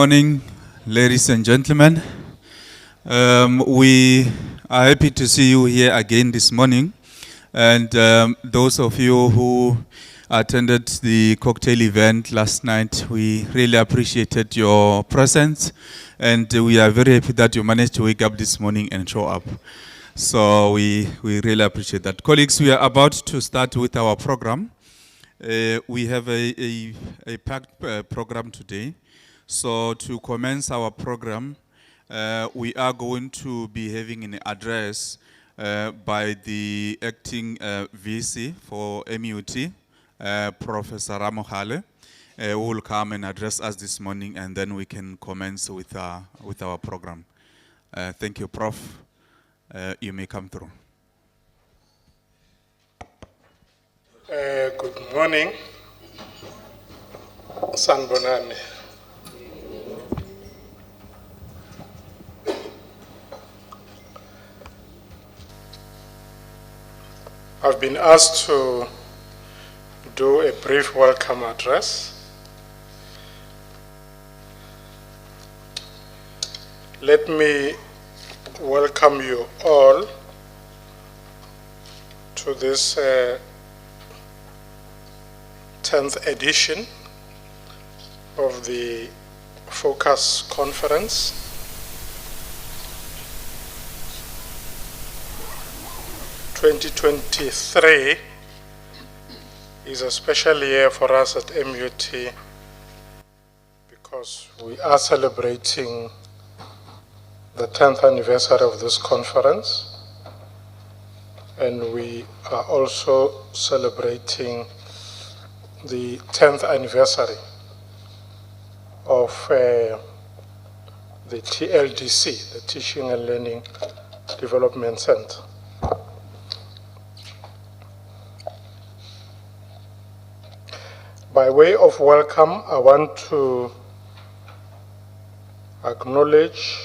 morning, ladies and gentlemen. We are happy to see you here again this morning. And those of you who attended the cocktail event last night, we really appreciated your presence. And we are very happy that you managed to wake up this morning and show up. So we really appreciate that. Colleagues, we are about to start with our program. We have a packed program today. So to commence our program, we are going to be having an address by the acting VC for MUT, Professor Ramohale, who will come and address us this morning, and then we can commence with our program. Thank you, Prof. You may come through. Good morning, Sanbonani. I've been asked to do a brief welcome address. Let me welcome you all to this 10th edition of the Focus Conference. (2023) is a special year for us at MUT because we are celebrating the 10th anniversary of this conference, and we are also celebrating the 10th anniversary of the TLDC, the Teaching and Learning Development Center. By way of welcome, I want to acknowledge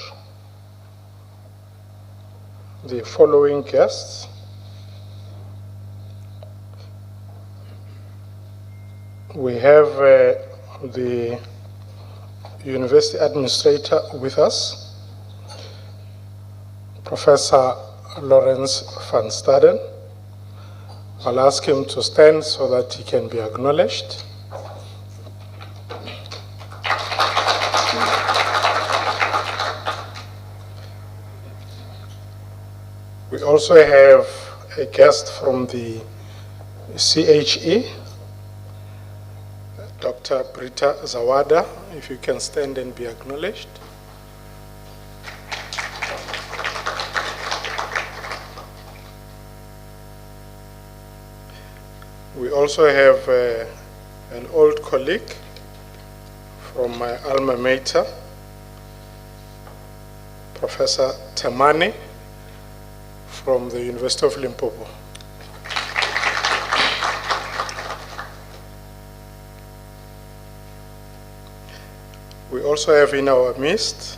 the following guests. We have the University Administrator with us, Professor Lawrence van Staden. I'll ask him to stand so that he can be acknowledged. We also have a guest from the CHE, Dr. Britta Zawada, if you can stand and be acknowledged. We also have an old colleague from my alma mater, Professor Temane from the University of Limpopo. We also have in our midst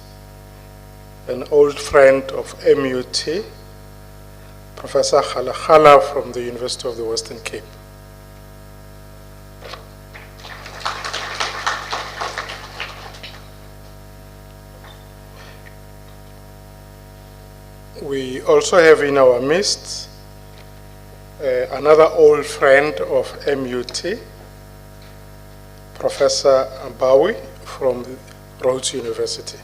an old friend of MUT, Professor Khala from the University of the Western Cape. We also have in our midst another old friend of MUT, Professor Bowie from Rhodes University.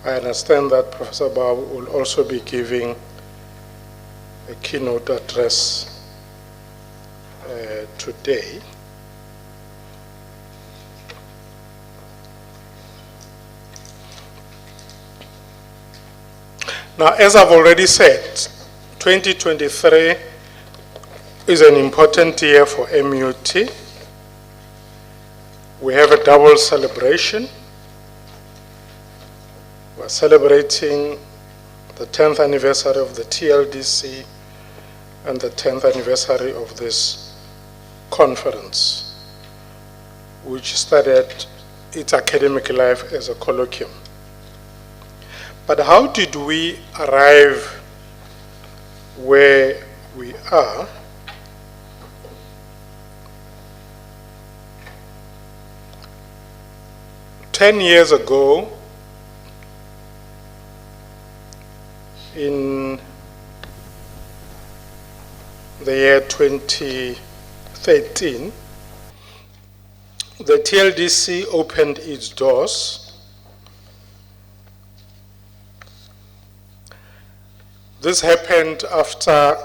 I understand that Professor Bowie will also be giving a keynote address today. Now, as I've already said, 2023 is an important year for MUT. We have a double celebration. We're celebrating the 10th anniversary of the TLDC and the 10th anniversary of this conference, which started its academic life as a colloquium. But how did we arrive where we are. Ten years ago, in the year 2013, the TLDC opened its doors. This happened after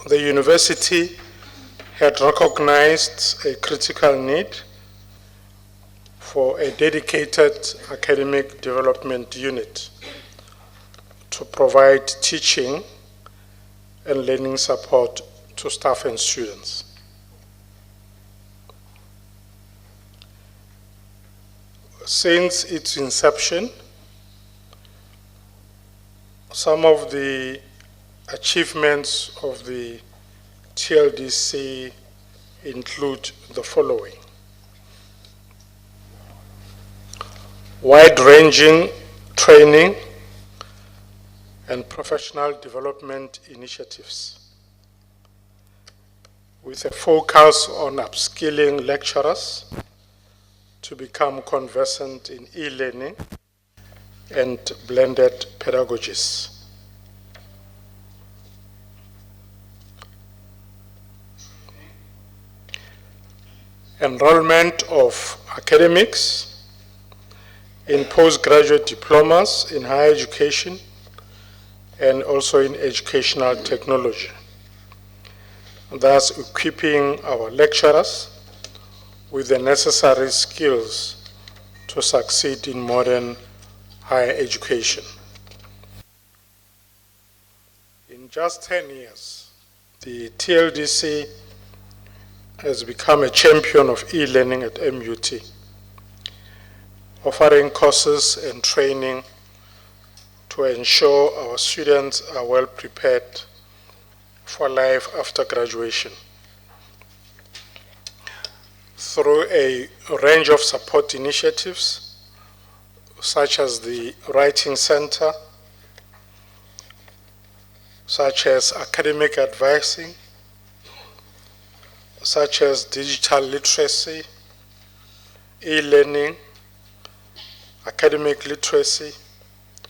the university had recognized a critical need for a dedicated academic development unit to provide teaching and learning support to staff and students. Since its inception, some of the achievements of the TLDC include the following: wide-ranging training and professional development initiatives with a focus on upskilling lecturers to become conversant in e-learning and blended pedagogies. Enrollment of academics in postgraduate diplomas in higher education and also in educational technology, thus equipping our lecturers with the necessary skills to succeed in modern higher education. In just 10 years, the TLDC has become a champion of e-learning at MUT, offering courses and training to ensure our students are well prepared for life after graduation. Through a range of support initiatives, such as the Writing Center, such as academic advising, such as digital literacy, e-learning, academic literacy,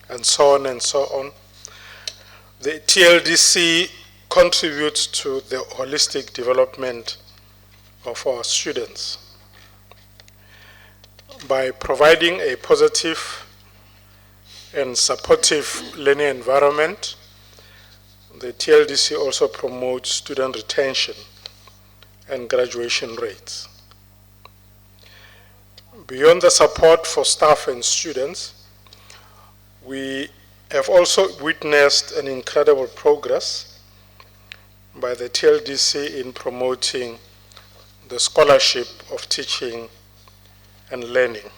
and so on and so on, the TLDC contributes to the holistic development of our students. By providing a positive and supportive learning environment, the TLDC also promotes student retention and graduation rates. Beyond the support for staff and students, we have also witnessed an incredible progress by the TLDC in promoting the scholarship of teaching and learning,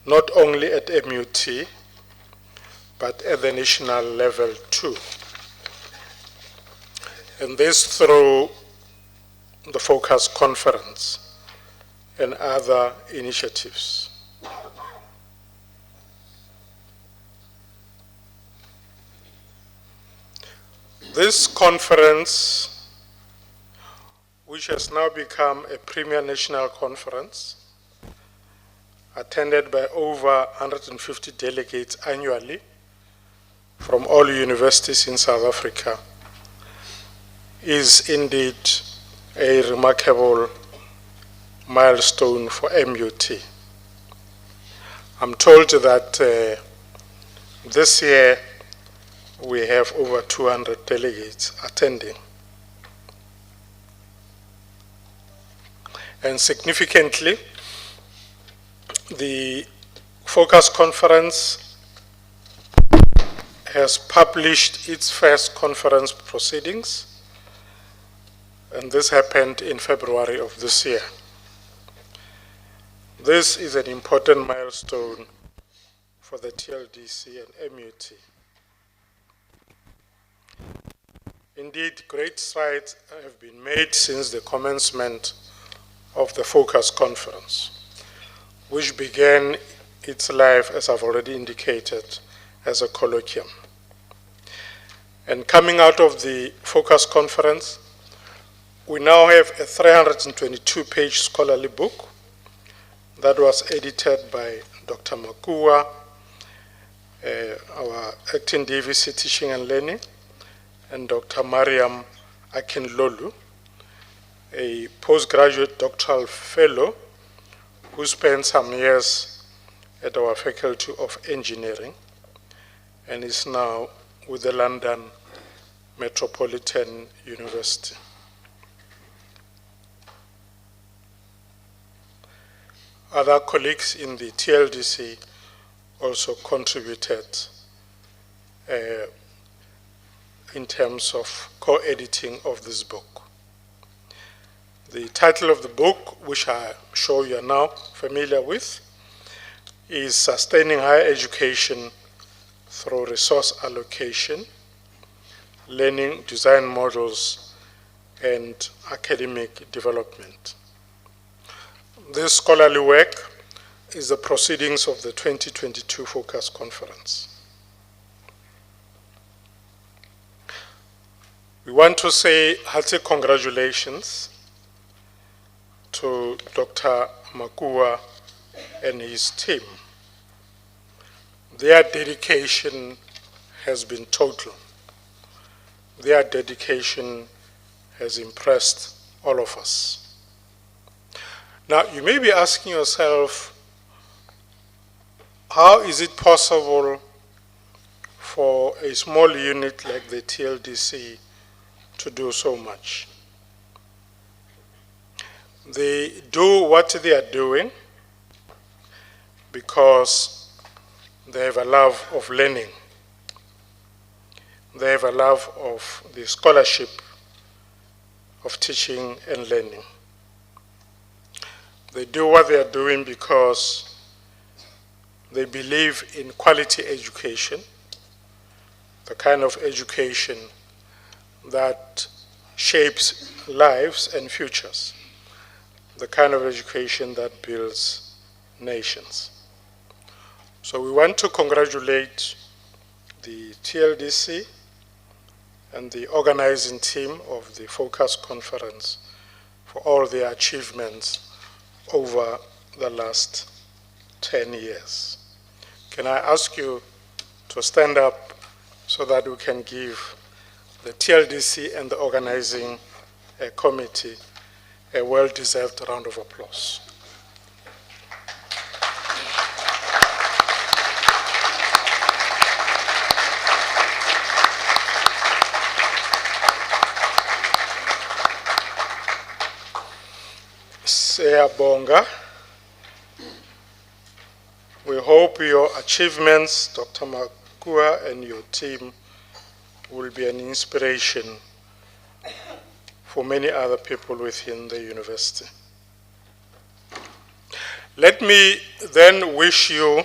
not only at MUT, but at the national level too. And this through the Focus Conference and other initiatives. This conference, which has now become a premier national conference, attended by over 150 delegates annually from all universities in South Africa, is indeed a remarkable milestone for MUT. I'm told that this year we have over 200 delegates attending. And significantly, the Focus Conference has published its first conference proceedings, and this happened in February of this year. This is an important milestone for the TLDC and MUT. Indeed, great strides have been made since the commencement of the Focus Conference, which began its life, as I've already indicated, as a colloquium. And coming out of the Focus Conference, we now have a 322-page scholarly book that was edited by Dr. Makua, our acting DVC Teaching and Learning, and Dr. Mariam Akinlolu, a postgraduate doctoral fellow who spent some years at our Faculty of Engineering and is now with the London Metropolitan University. Other colleagues in the TLDC also contributed in terms of co-editing of this book. The title of the book, which I'm sure you are now familiar with, is Sustaining Higher Education Through Resource Allocation, Learning Design Models, and Academic Development. This scholarly work is the proceedings of the 2022 Focus Conference. We want to say hearty congratulations to Dr. Makua and his team. Their dedication has been total. Their dedication has impressed all of us. Now, you may be asking yourself, how is it possible for a small unit like the TLDC to do so much? They do what they are doing because they have a love of learning. They have a love of the scholarship of teaching and learning. They do what they are doing because they believe in quality education, the kind of education that shapes lives and futures, the kind of education that builds nations. So we want to congratulate the TLDC and the organizing team of the Focus Conference for all their achievements over the last 10 years. Can I ask you to stand up so that we can give the TLDC and the organizing committee a well-deserved round of applause. Siyabonga. We hope your achievements, Dr. Makua and your team, will be an inspiration for many other people within the university. Let me then wish you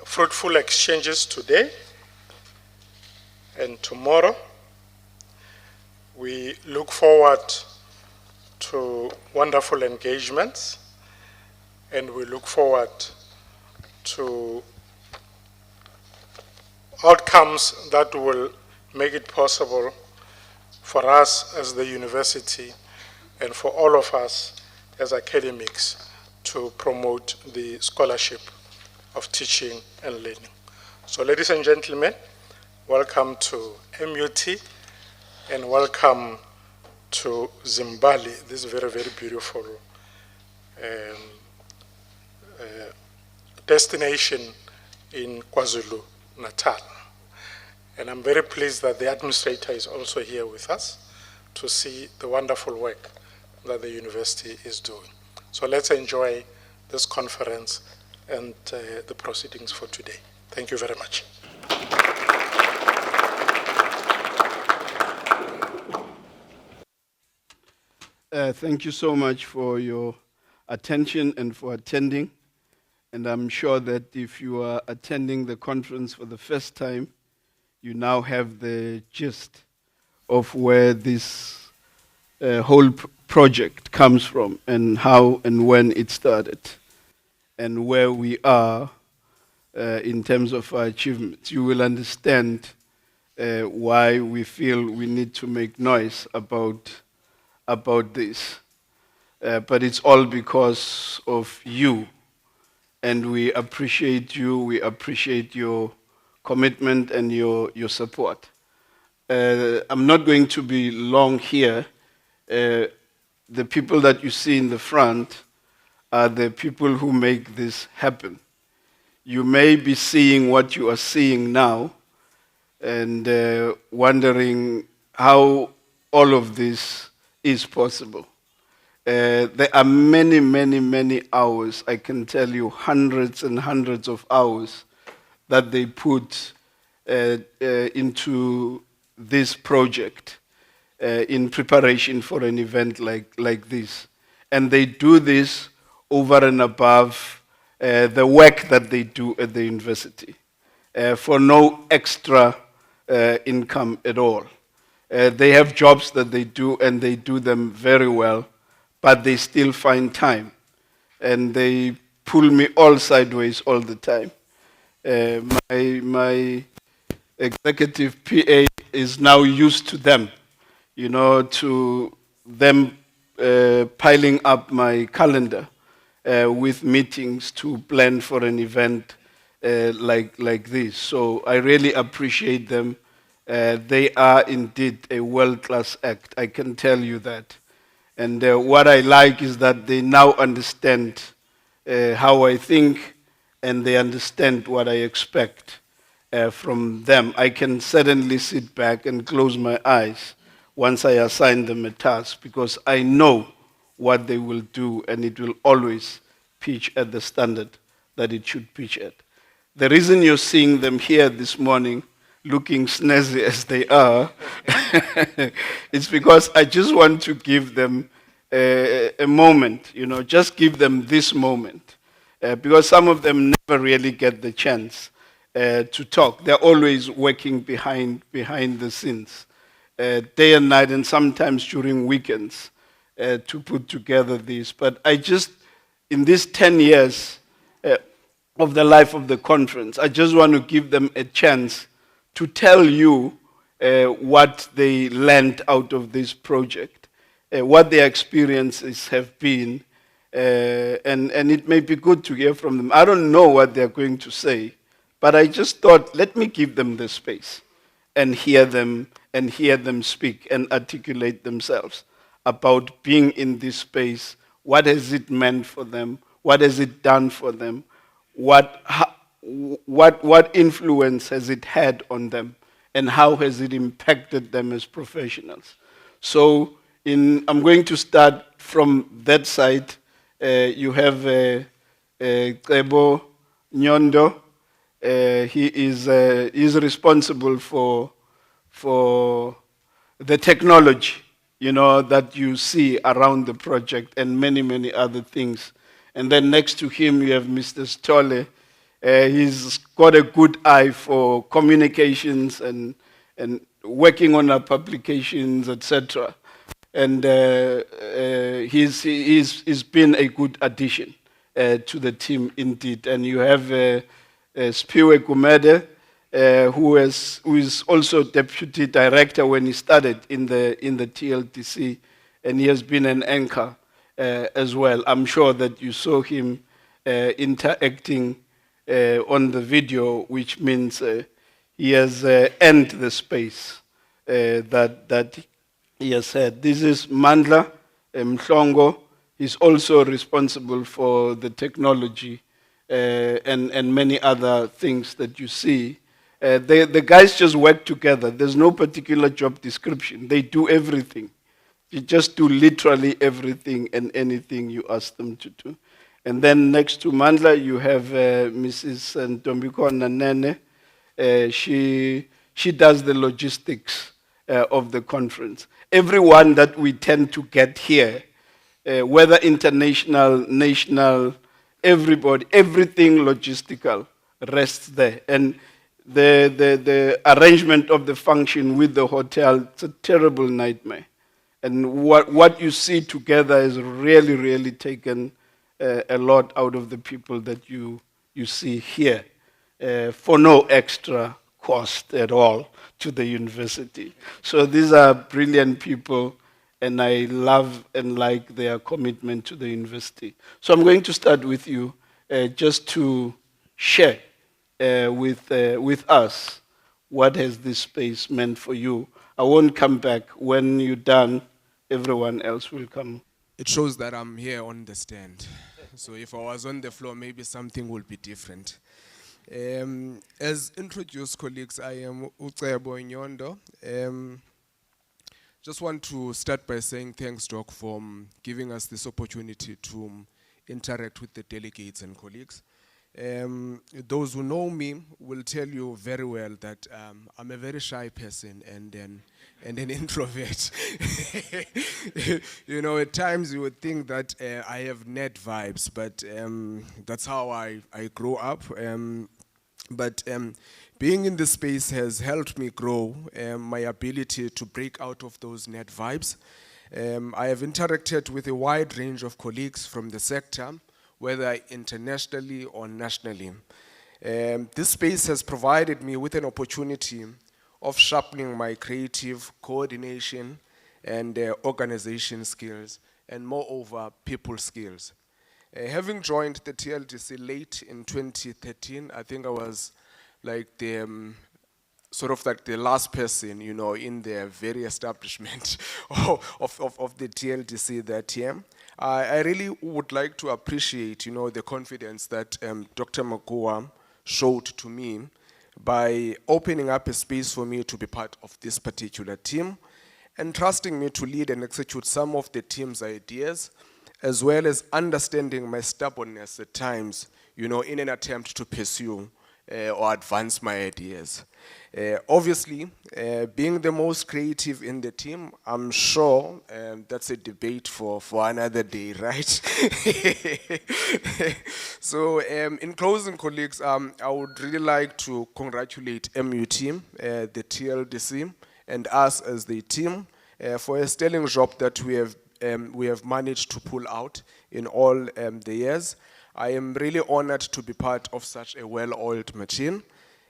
fruitful exchanges today and tomorrow. We look forward to wonderful engagements, and we look forward to outcomes that will make it possible for us as the university and for all of us as academics to promote the scholarship of teaching and learning. So ladies and gentlemen, welcome to MUT and welcome to Zimbali, this very, very beautiful destination in KwaZulu-Natal. And I'm very pleased that the administrator is also here with us to see the wonderful work that the university is doing. So let's enjoy this conference and the proceedings for today. Thank you very much. Thank you so much for your attention and for attending. And I'm sure that if you are attending the conference for the first time, you now have the gist of where this whole project comes from and how and when it started and where we are in terms of our achievements. You will understand why we feel we need to make noise about this. But it's all because of you. And we appreciate you, we appreciate your commitment and your support. I'm not going to be long here. The people that you see in the front are the people who make this happen. You may be seeing what you are seeing now and wondering how all of this is possible. There are many, many, many hours, I can tell you hundreds and hundreds of hours that they put into this project in preparation for an event like this. And they do this over and above the work that they do at the university for no extra income at all. They have jobs that they do and they do them very well, but they still find time. And they pull me all sideways all the time. My executive PA is now used to them, to them piling up my calendar with meetings to plan for an event like this. So I really appreciate them. They are indeed a world-class act, I can tell you that. And what I like is that they now understand how I think and they understand what I expect from them. I can certainly sit back and close my eyes once I assign them a task because I know what they will do and it will always pitch at the standard that it should pitch at. The reason you're seeing them here this morning looking snazzy as they are, it's because I just want to give them a moment, just give them this moment. Because some of them never really get the chance to talk. They're always working behind the scenes, day and night, and sometimes during weekends to put together this. But I just, in these 10 years of the life of the conference, I just want to give them a chance to tell you what they learned out of this project, what their experiences have been, and it may be good to hear from them. I don't know what they're going to say, but I just thought, let me give them the space and hear them speak and articulate themselves about being in this space. What has it meant for them? What has it done for them? What influence has it had on them? And how has it impacted them as professionals? So I'm going to start from that side. You have Cebo Nyondo. He is responsible for the technology, that you see around the project and many, many other things. And then next to him, you have Mr. Stolle. He's got a good eye for communications and working on our publications, etc. And he's been a good addition to the team indeed. And you have Spiwe Gumede, who is also deputy director when he started in the TLTC, and he has been an anchor as well. I'm sure that you saw him interacting on the video, which means he has earned the space that he has had. This is Mandla Mhlongo. He's also responsible for the technology and many other things that you see. The guys just work together. There's no particular job description. They do everything. You just do literally everything and anything you ask them to do. And then next to Mandla, you have Mrs. Ntombiko Nanene. She does the logistics of the conference. Everyone that we tend to get here, whether international, national, everybody, everything logistical rests there. And the arrangement of the function with the hotel, it's a terrible nightmare. And what you see together is really, really taken a lot out of the people that you see here for no extra cost at all to the university. So these are brilliant people, and I love and like their commitment to the university. So I'm going to start with you, just to share with us what has this space meant for you. I won't come back. When you're done, everyone else will come. It shows that I'm here on the stand. So if I was on the floor, maybe something would be different. As introduced colleagues, I am Ucebo Nyondo. Just want to start by saying thanks, Doc, for giving us this opportunity to interact with the delegates and colleagues. Those who know me will tell you very well that I'm a very shy person and an introvert. You know, at times you would think that I have net vibes, but that's how I grew up. But being in this space has helped me grow my ability to break out of those net vibes. I have interacted with a wide range of colleagues from the sector, whether internationally or nationally. This space has provided me with an opportunity of sharpening my creative coordination and organization skills, and moreover, people skills. Having joined the TLDC late in 2013, I think I was like the sort of like the last person, you know, in the very establishment of the TLDC that year. I really would like to appreciate, you know, the confidence that Dr. Makua showed to me by opening up a space for me to be part of this particular team and trusting me to lead and execute some of the team's ideas, as well as understanding my stubbornness at times, you know, in an attempt to pursue or advance my ideas. Obviously, being the most creative in the team, I'm sure that's a debate for another day, right? So in closing, colleagues, I would really like to congratulate MUT, the TLDC, and us as the team for a sterling job that we have managed to pull out in all the years. I am really honored to be part of such a well-oiled machine.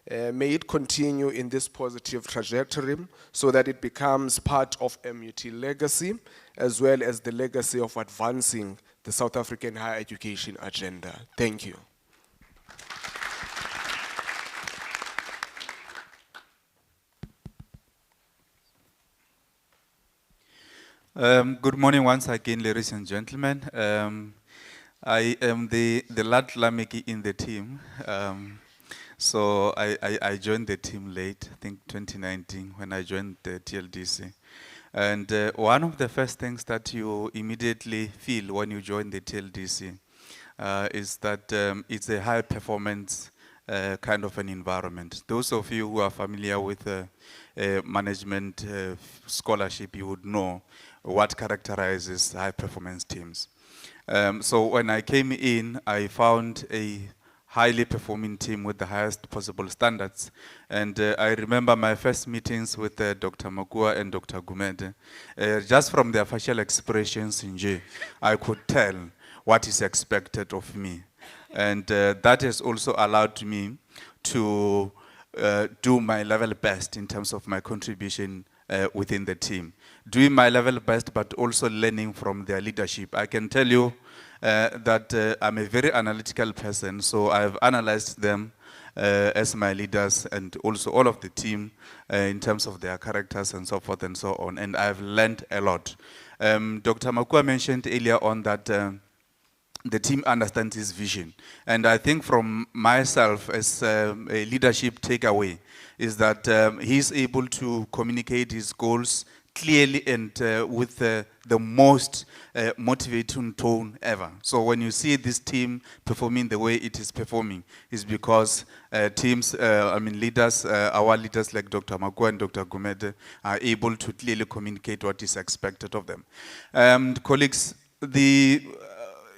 May it continue in this positive trajectory so that it becomes part of MUT legacy, as well as the legacy of advancing the South African higher education agenda. Thank you. Good morning once again, ladies and gentlemen. I am the lad Lameki in the team. So I joined the team late, I think 2019, when I joined the TLDC. And one of the first things that you immediately feel when you join the TLDC is that it's a high performance kind of an environment. Those of you who are familiar with management scholarship, you would know what characterizes high performance teams. So when I came in, I found a highly performing team with the highest possible standards. And I remember my first meetings with Dr. Makua and Dr. Gumede. Just from their facial expressions in J, I could tell what is expected of me. And that has also allowed me to do my level best in terms of my contribution within the team. Doing my level best, but also learning from their leadership. I can tell you that I'm a very analytical person, so I've analyzed them as my leaders and also all of the team in terms of their characters and so forth and so on, and I've learned a lot. Dr. Makua mentioned earlier on that the team understands his vision, and I think from myself as a leadership takeaway is that he's able to communicate his goals clearly and with the most motivating tone ever. So when you see this team performing the way it is performing, is because leaders, our leaders like Dr. Makua and Dr. Gumede are able to clearly communicate what is expected of them. Colleagues,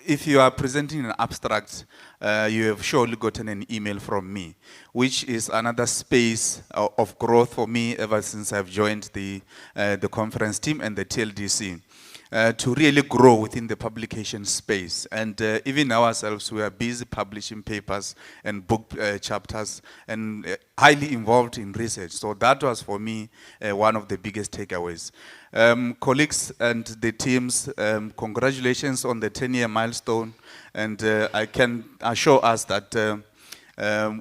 if you are presenting an abstract, you have surely gotten an email from me, which is another space of growth for me ever since I've joined the conference team and the TLDC. to really grow within the publication space. And even ourselves, we are busy publishing papers and book chapters and highly involved in research. So that was for me one of the biggest takeaways. Colleagues and the teams, congratulations on the 10-year milestone. And I can assure us that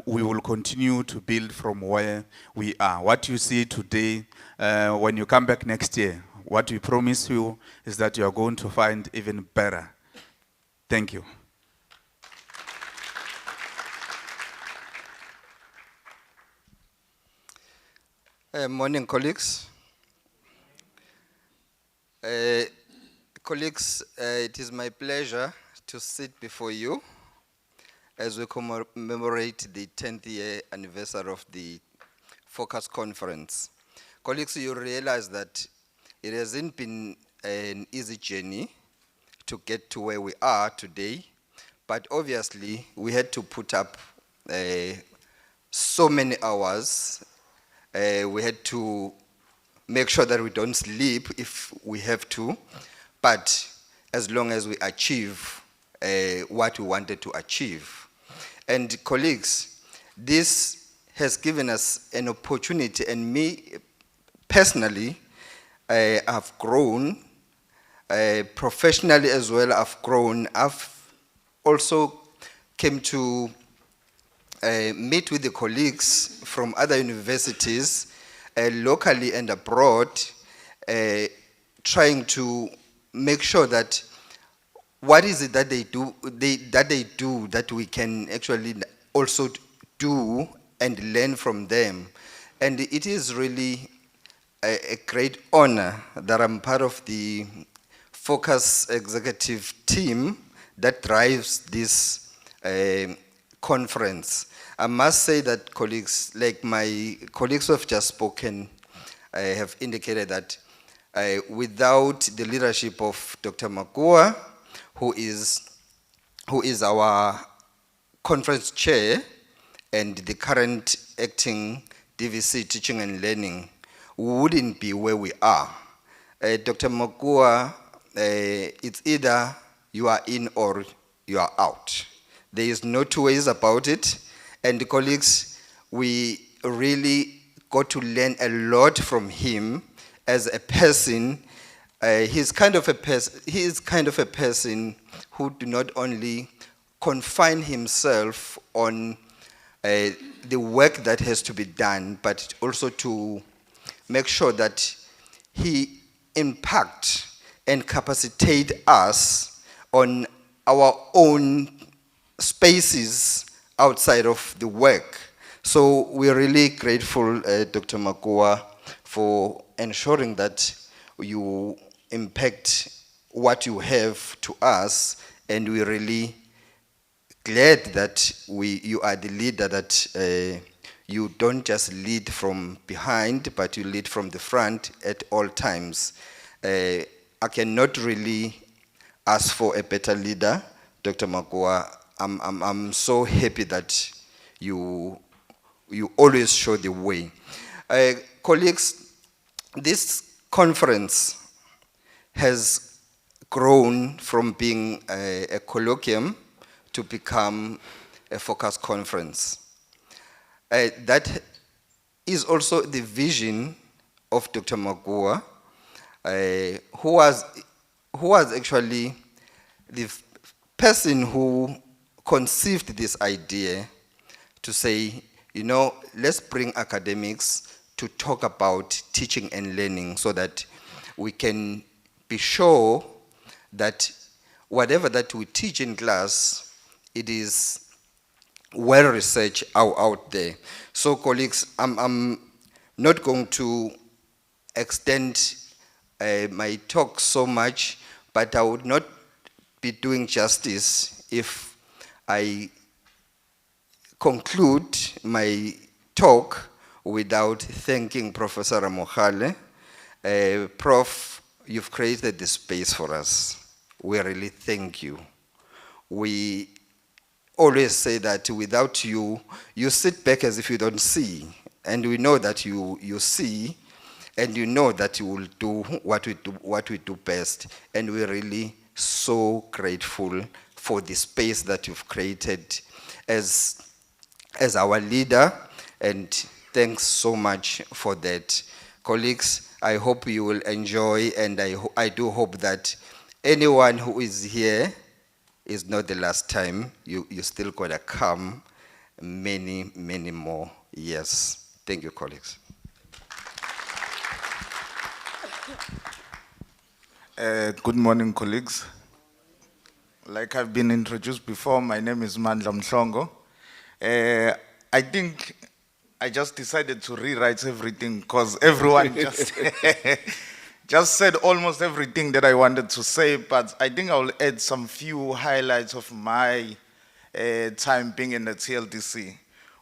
we will continue to build from where we are. What you see today, when you come back next year, what we promise you is that you are going to find even better. Thank you. Morning, colleagues. Colleagues, it is my pleasure to sit before you as we commemorate the 10th year anniversary of the Focus Conference. Colleagues, you realize that it hasn't been an easy journey to get to where we are today, but obviously we had to put up so many hours. We had to make sure that we don't sleep if we have to, but as long as we achieve what we wanted to achieve. And colleagues, this has given us an opportunity, and me personally, I've grown, professionally as well, I've grown. I've also came to meet with the colleagues from other universities, locally and abroad, trying to make sure that what is it that they do that we can actually also do and learn from them. And it is really a great honor that I'm part of the Focus executive team that drives this conference. I must say that colleagues, like my colleagues who have just spoken, have indicated that without the leadership of Dr. Makua, who is our conference chair and the current acting DVC teaching and learning, we wouldn't be where we are. Dr. Makua, it's either you are in or you are out. There is no two ways about it. And colleagues, we really got to learn a lot from him as a person. He is kind of a person who do not only confine himself on the work that has to be done, but also to make sure that he impact and capacitate us on our own spaces outside of the work. So we're really grateful, Dr. Makua, for ensuring that you impact what you have to us, and we're really glad that you are the leader, that you don't just lead from behind, but you lead from the front at all times. I cannot really ask for a better leader, Dr. Makua. I'm so happy that you always show the way. Colleagues, this conference has grown from being a colloquium to become a focus conference. That is also the vision of Dr. Makua, who was actually the person who conceived this idea to say, you know, let's bring academics to talk about teaching and learning so that we can be sure that whatever that we teach in class, it is well researched out there. So colleagues, I'm not going to extend my talk so much, but I would not be doing justice if I conclude my talk without thanking Professor Ramohale. Prof, you've created this space for us. We really thank you. We always say that without you, you sit back as if you don't see. And we know that you see, and you know that you will do what we do best. And we're really so grateful for the space that you've created as our leader, and thanks so much for that. Colleagues, I hope you will enjoy, and I do hope that anyone who is here is not the last time. You still gonna come many, many more years. Thank you, colleagues. Good morning, colleagues. Like I've been introduced before, my name is Mandla Mhlongo. I think I just decided to rewrite everything because everyone just said almost everything that I wanted to say, but I think I'll add some few highlights of my time being in the TLDC.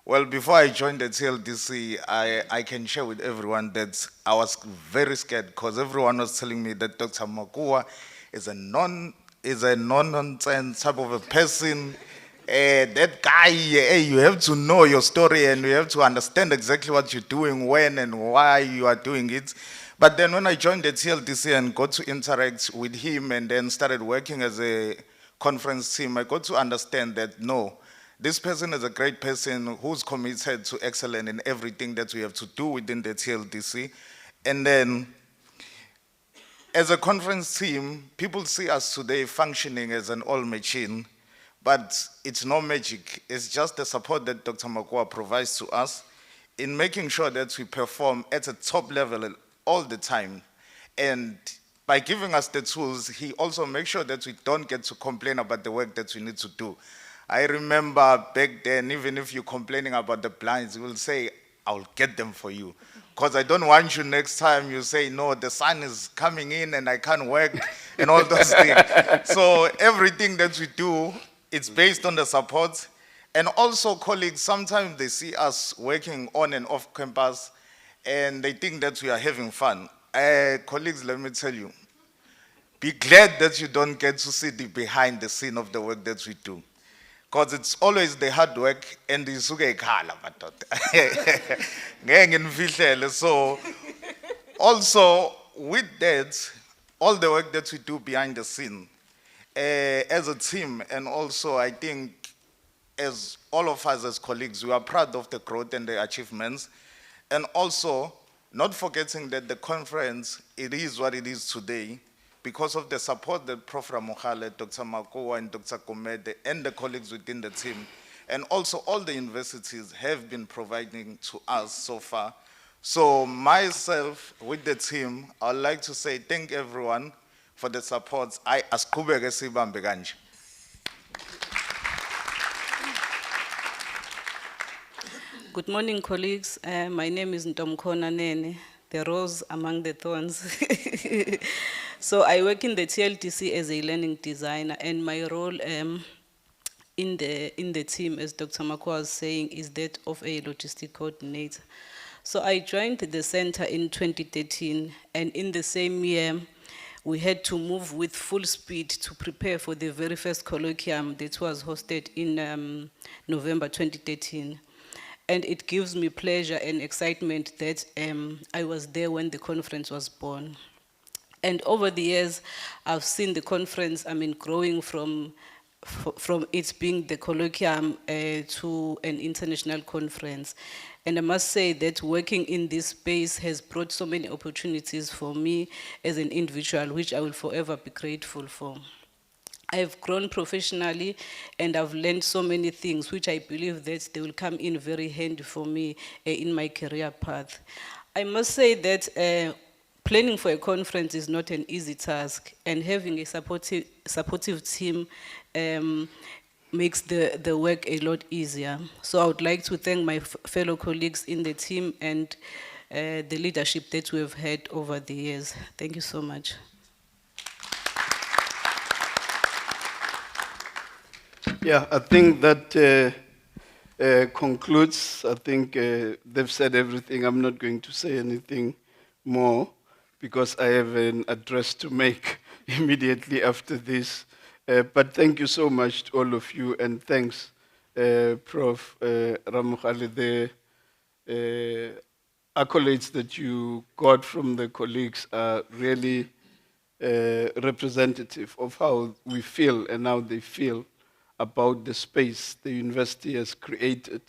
Well, before I joined the TLDC, I can share with everyone that I was very scared because everyone was telling me that Dr. Makua is a non-nonsense type of a person. That guy, you have to know your story and you have to understand exactly what you're doing, when and why you are doing it. But then when I joined the TLDC and got to interact with him and then started working as a conference team, I got to understand that no, this person is a great person who's committed to excellence in everything that we have to do within the TLDC. And then as a conference team, people see us today functioning as an all machine, but it's no magic. It's just the support that Dr. Makua provides to us in making sure that we perform at a top level all the time. And by giving us the tools, he also makes sure that we don't get to complain about the work that we need to do. I remember back then, even if you're complaining about the blinds, you will say, I'll get them for you. Because I don't want you next time you say, no, the sun is coming in and I can't work and all those things. So everything that we do, it's based on the support. And also colleagues, sometimes they see us working on and off campus and they think that we are having fun. Colleagues, let me tell you, be glad that you don't get to see the behind the scene of the work that we do. Because it's always the hard work and the suke ekhala madoda. Ngeke nifihlele. So also with that, all the work that we do behind the scene, as a team, and also I think as all of us as colleagues, we are proud of the growth and the achievements, and also not forgetting that the conference, it is what it is today, because of the support that Prof. Ramohale, Dr. Makua, and Dr. Komede, and the colleagues within the team, and also all the universities have been providing to us so far. So myself, with the team, I'd like to say thank everyone for the support. I askubeke sibambe kanje. Good morning, colleagues. My name is Ntomkhona Nene, the rose among the thorns. So I work in the TLDC as a learning designer, and my role in the team, as Dr. Makua was saying, is that of a logistic coordinator. So I joined the center in 2013, and in the same year, we had to move with full speed to prepare for the very first colloquium that was hosted in November 2013. And it gives me pleasure and excitement that I was there when the conference was born. And over the years, I've seen the conference, growing from it being the colloquium to an international conference. And I must say that working in this space has brought so many opportunities for me as an individual, which I will forever be grateful for. I've grown professionally and I've learned so many things, which I believe that they will come in very handy for me in my career path. I must say that planning for a conference is not an easy task, and having a supportive team makes the work a lot easier. So I would like to thank my fellow colleagues in the team and the leadership that we have had over the years. Thank you so much. Yeah, I think that concludes. I think they've said everything. I'm not going to say anything more because I have an address to make immediately after this. But thank you so much to all of you, and thanks, Prof. Ramohale. accolades that you got from the colleagues are really representative of how we feel and how they feel about the space the university has created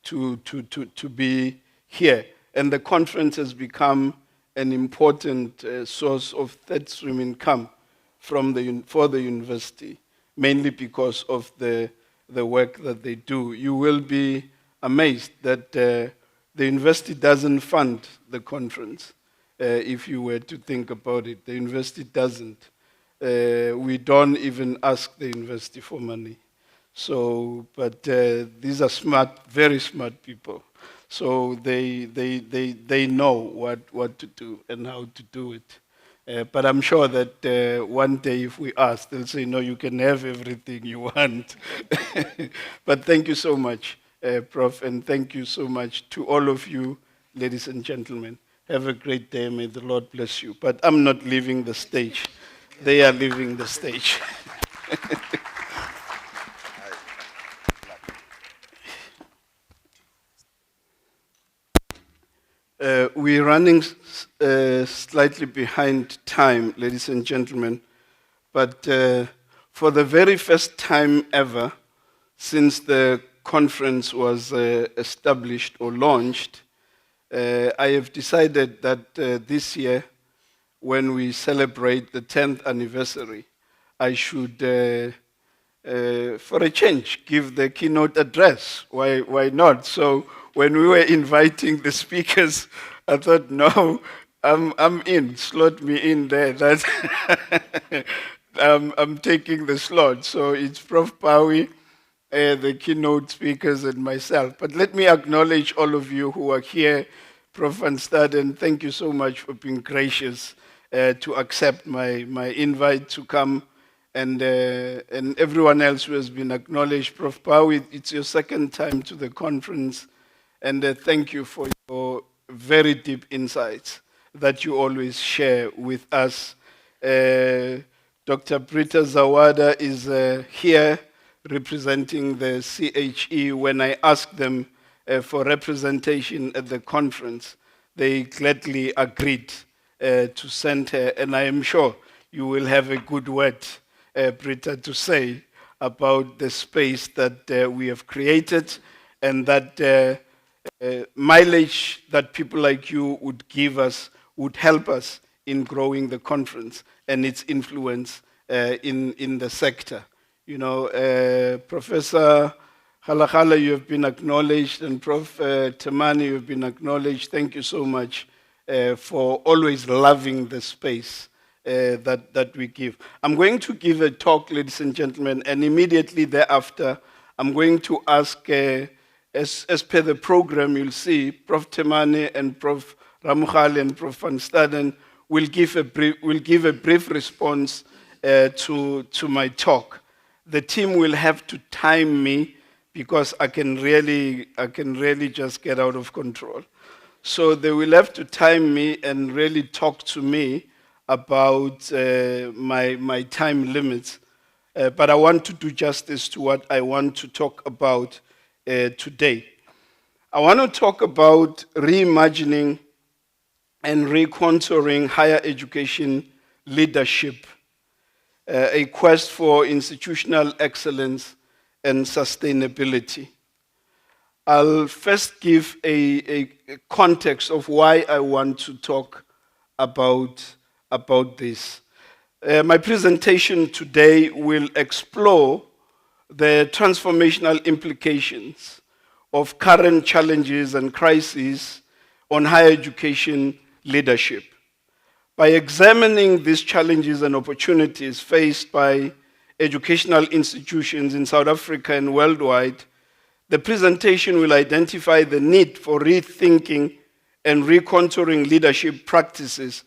to be here. And the conference has become an important source of third stream income for the university, mainly because of the work that they do. You will be amazed that the university doesn't fund the conference, if you were to think about it. The university doesn't. We don't even ask the university for money. So, but these are smart, very smart people. So they know what to do and how to do it. But I'm sure that one day if we ask, they'll say, no, you can have everything you want. But thank you so much, Prof, and thank you so much to all of you, ladies and gentlemen. Have a great day, may the Lord bless you. But I'm not leaving the stage. They are leaving the stage. We're running slightly behind time, ladies and gentlemen, but for the very first time ever, since the conference was established or launched, I have decided that this year, when we celebrate the 10th anniversary, I should, for a change, give the keynote address. Why not? So when we were inviting the speakers, I thought, no, I'm in, slot me in there. That's I'm taking the slot. So it's Prof. Pawi, the keynote speakers, and myself. But let me acknowledge all of you who are here. Prof. Van Staden, thank you so much for being gracious to accept my invite to come, and everyone else who has been acknowledged. Prof. Pawi, it's your second time to the conference, and thank you for your very deep insights that you always share with us. Dr. Britta Zawada is here representing the CHE. When I asked them for representation at the conference, they gladly agreed to send her, and I am sure you will have a good word, Britta, to say about the space that we have created, and that mileage that people like you would give us would help us in growing the conference and its influence in the sector. You know, Professor Halakhala, you have been acknowledged, and Prof. Temani, you have been acknowledged. Thank you so much for always loving the space that we give. I'm going to give a talk, ladies and gentlemen, and immediately thereafter, I'm going to ask, as per the program, you'll see Prof. Temani and Prof. Ramukhali and Prof. Van Staden will give a brief response to my talk. The team will have to time me because I can really just get out of control. So they will have to time me and really talk to me about my time limits. But I want to do justice to what I want to talk about today. I want to talk about reimagining and recontouring higher education leadership, a quest for institutional excellence and sustainability. I'll first give a context of why I want to talk about this. My presentation today will explore the transformational implications of current challenges and crises on higher education leadership. By examining these challenges and opportunities faced by educational institutions in South Africa and worldwide, the presentation will identify the need for rethinking and recontouring leadership practices,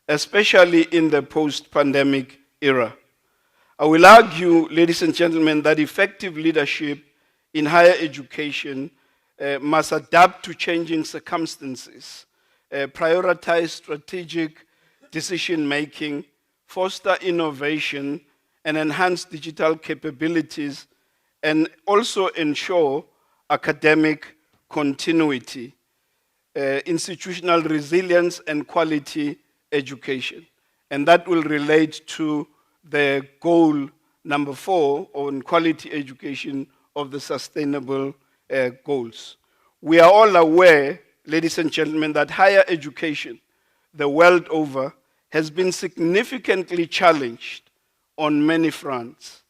especially in the post-pandemic era. I will argue, ladies and gentlemen, that effective leadership in higher education must adapt to changing circumstances, prioritize strategic decision-making, foster innovation, and enhance digital capabilities, and also ensure academic continuity. institutional resilience and quality education. And that will relate to the goal number 4 on quality education of the sustainable goals. We are all aware, ladies and gentlemen, that higher education the world over has been significantly challenged on many fronts.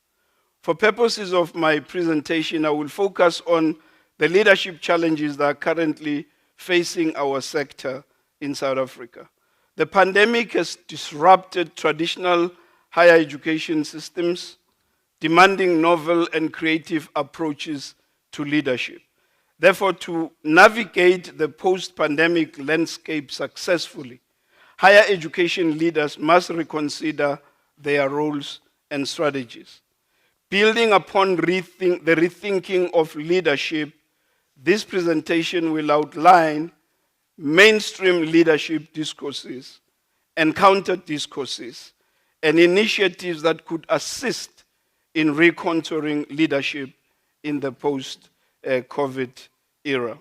For purposes of my presentation, I will focus on the leadership challenges that are currently facing our sector in South Africa. The pandemic has disrupted traditional higher education systems, demanding novel and creative approaches to leadership. Therefore, to navigate the post-pandemic landscape successfully, higher education leaders must reconsider their roles and strategies. Building upon the rethinking of leadership, this presentation will outline mainstream leadership discourses and counter discourses and initiatives that could assist in recontouring leadership in the post-COVID era.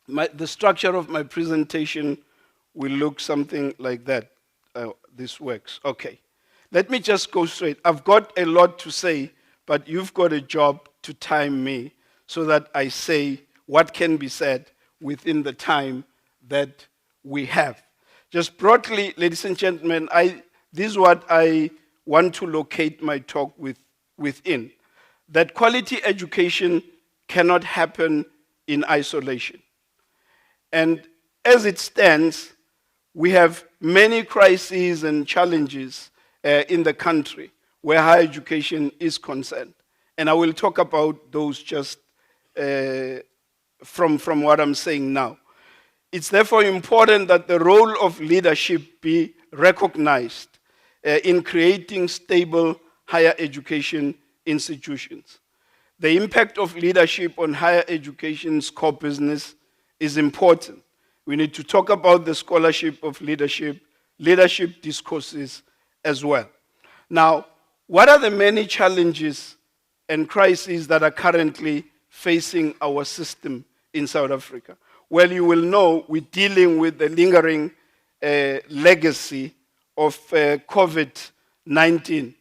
The structure of my presentation will look something like that. This works. Okay. Let me just go straight. I've got a lot to say, but you've got a job to time me so that I say what can be said within the time that we have. Just broadly, ladies and gentlemen, this is what I want to locate my talk within. That quality education cannot happen in isolation. And as it stands, we have many crises and challenges in the country where higher education is concerned. And I will talk about those just from what I'm saying now. It's therefore important that the role of leadership be recognized in creating stable higher education institutions. The impact of leadership on higher education's core business is important. We need to talk about the scholarship of leadership discourses as well. Now, what are the many challenges and crises that are currently facing our system in South Africa? Well, you will know we're dealing with the lingering legacy of COVID-19.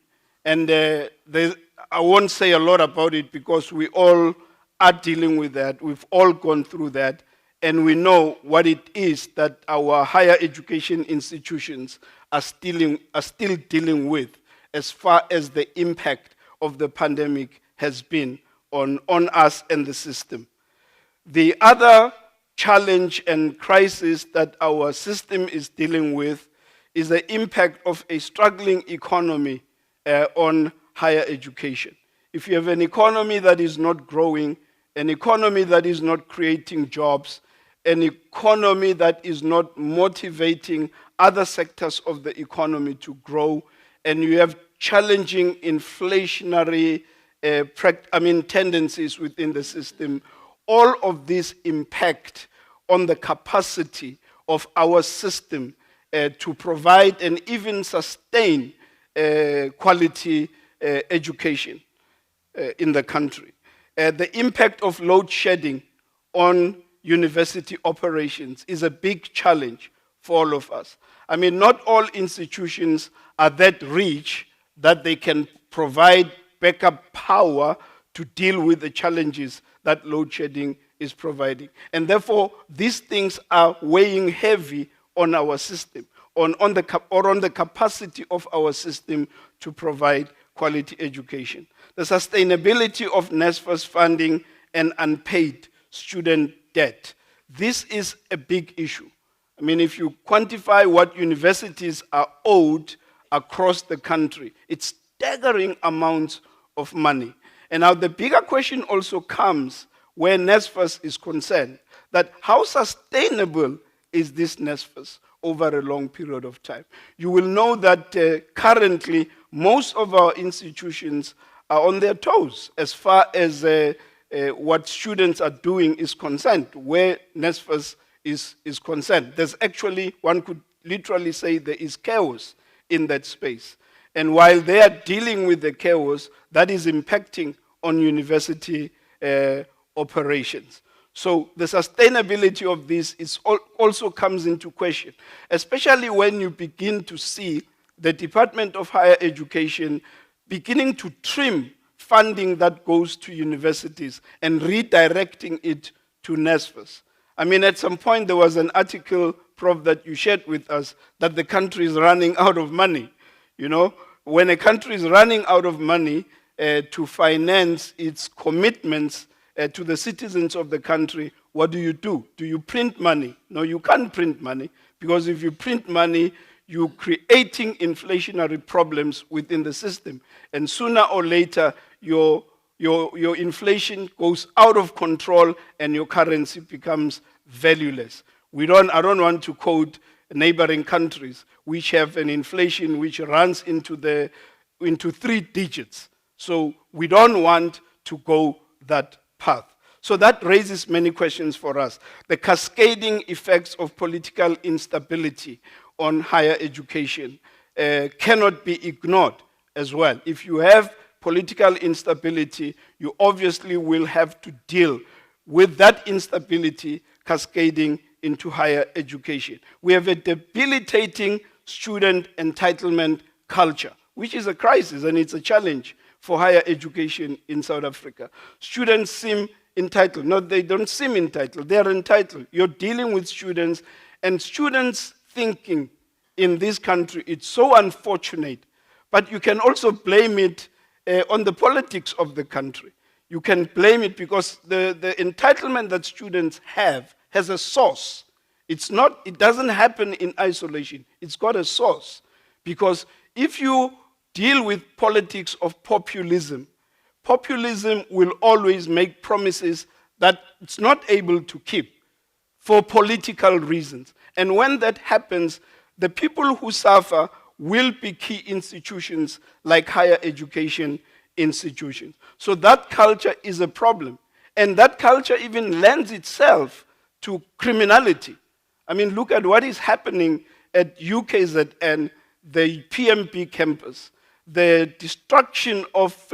And I won't say a lot about it because we all are dealing with that. We've all gone through that. And we know what it is that our higher education institutions are still dealing with as far as the impact of the pandemic has been on us and the system. The other challenge and crisis that our system is dealing with is the impact of a struggling economy on higher education. If you have an economy that is not growing, an economy that is not creating jobs, an economy that is not motivating other sectors of the economy to grow, and you have challenging inflationary tendencies within the system, all of these impact on the capacity of our system to provide and even sustain quality education in the country. The impact of load shedding on university operations is a big challenge for all of us. I mean, not all institutions are that rich that they can provide backup power to deal with the challenges that load shedding is providing. And therefore, these things are weighing heavy on our system, on the capacity of our system to provide quality education. The sustainability of NSFAS funding and unpaid student debt. This is a big issue. I mean, if you quantify what universities are owed across the country, it's staggering amounts of money. And now the bigger question also comes where NSFAS is concerned, that how sustainable is this NSFAS over a long period of time? You will know that currently most of our institutions are on their toes as far as what students are doing is concerned, where NSFAS is concerned. There's actually, one could literally say there is chaos in that space. And while they are dealing with the chaos, that is impacting on university operations. So the sustainability of this also comes into question, especially when you begin to see the Department of Higher Education beginning to trim funding that goes to universities and redirecting it to NSFAS. I mean, at some point there was an article, Prof, that you shared with us that the country is running out of money. You know, when a country is running out of money to finance its commitments to the citizens of the country, what do? Do you print money? No, you can't print money, because if you print money, you're creating inflationary problems within the system. And sooner or later, your inflation goes out of control and your currency becomes valueless. I don't want to quote neighboring countries which have an inflation which runs into 3 digits. So we don't want to go that path. So that raises many questions for us. The cascading effects of political instability on higher education cannot be ignored as well. If you have political instability, you obviously will have to deal with that instability cascading into higher education. We have a debilitating student entitlement culture, which is a crisis and it's a challenge for higher education in South Africa. Students seem entitled. No, they don't seem entitled. They are entitled. You're dealing with students, and students thinking in this country, it's so unfortunate. But you can also blame it on the politics of the country. You can blame it because the entitlement that students have has a source. It doesn't happen in isolation. It's got a source. Because if you deal with politics of populism, populism will always make promises that it's not able to keep for political reasons. And when that happens, the people who suffer will be key institutions like higher education institutions. So that culture is a problem. And that culture even lends itself to criminality. I mean, look at what is happening at UKZN, the PMP campus, the destruction of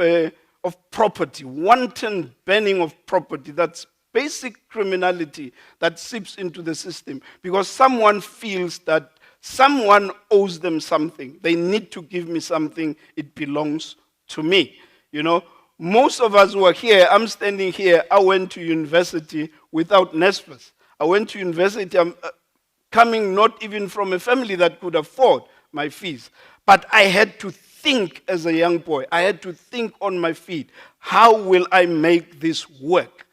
property, wanton burning of property. That's basic criminality that seeps into the system because someone feels that someone owes them something. They need to give me something. It belongs to me. You know, most of us who are here, I'm standing here, I went to university without NSFAS. I went to university, I'm coming not even from a family that could afford my fees. But I had to think as a young boy. I had to think on my feet. How will I make this work?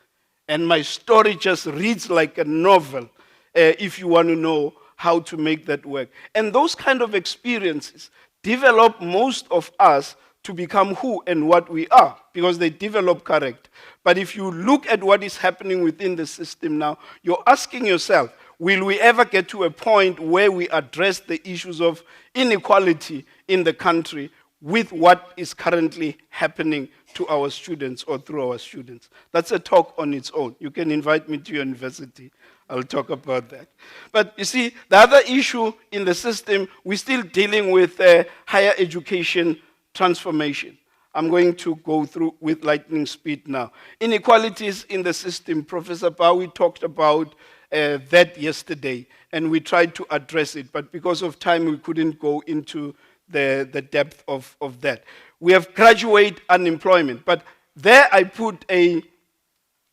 And my story just reads like a novel if you want to know how to make that work. And those kind of experiences develop most of us to become who and what we are, because they develop character. But if you look at what is happening within the system now, you're asking yourself, will we ever get to a point where we address the issues of inequality in the country with what is currently happening to our students or through our students? That's a talk on its own. You can invite me to your university. I'll talk about that. But you see, the other issue in the system, we're still dealing with higher education transformation. I'm going to go through with lightning speed now. Inequalities in the system. Professor Bowie talked about that yesterday, and we tried to address it, but because of time, we couldn't go into the depth of that. We have graduate unemployment, but there I put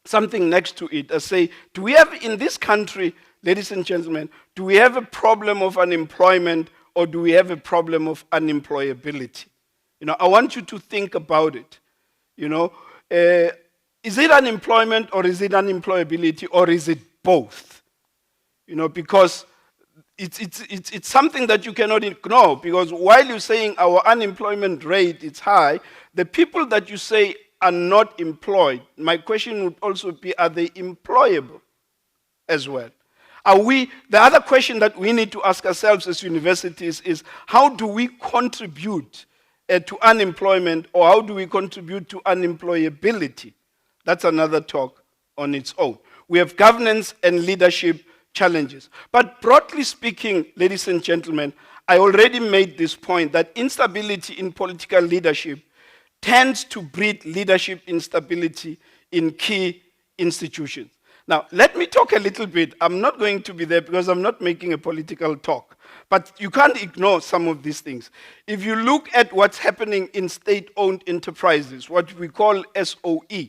something next to it. I say, do we have in this country, ladies and gentlemen, do we have a problem of unemployment or do we have a problem of unemployability? You know, I want you to think about it. You know, is it unemployment or is it unemployability or is it both? You know, because it's something that you cannot ignore, because while you're saying our unemployment rate is high, the people that you say are not employed, my question would also be, are they employable as well? The other question that we need to ask ourselves as universities is, how do we contribute to unemployment, or how do we contribute to unemployability? That's another talk on its own. We have governance and leadership challenges. But broadly speaking, ladies and gentlemen, I already made this point that instability in political leadership tends to breed leadership instability in key institutions. Now, let me talk a little bit. I'm not going to be there because I'm not making a political talk. But you can't ignore some of these things. If you look at what's happening in state-owned enterprises, what we call SOE,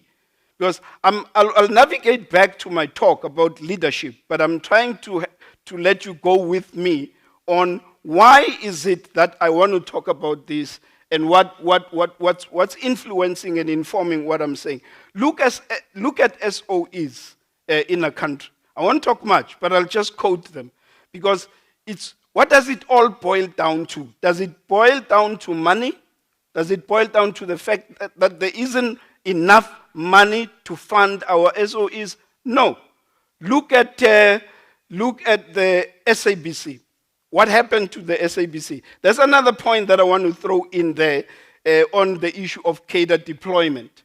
because I'll navigate back to my talk about leadership, but I'm trying to let you go with me on why is it that I want to talk about this and what's influencing and informing what I'm saying. Look at SOEs in a country. I won't talk much, but I'll just quote them because what does it all boil down to? Does it boil down to money? Does it boil down to the fact that there isn't enough money to fund our SOEs? No. Look at the SABC. What happened to the SABC? There's another point that I want to throw in there on the issue of cadre deployment,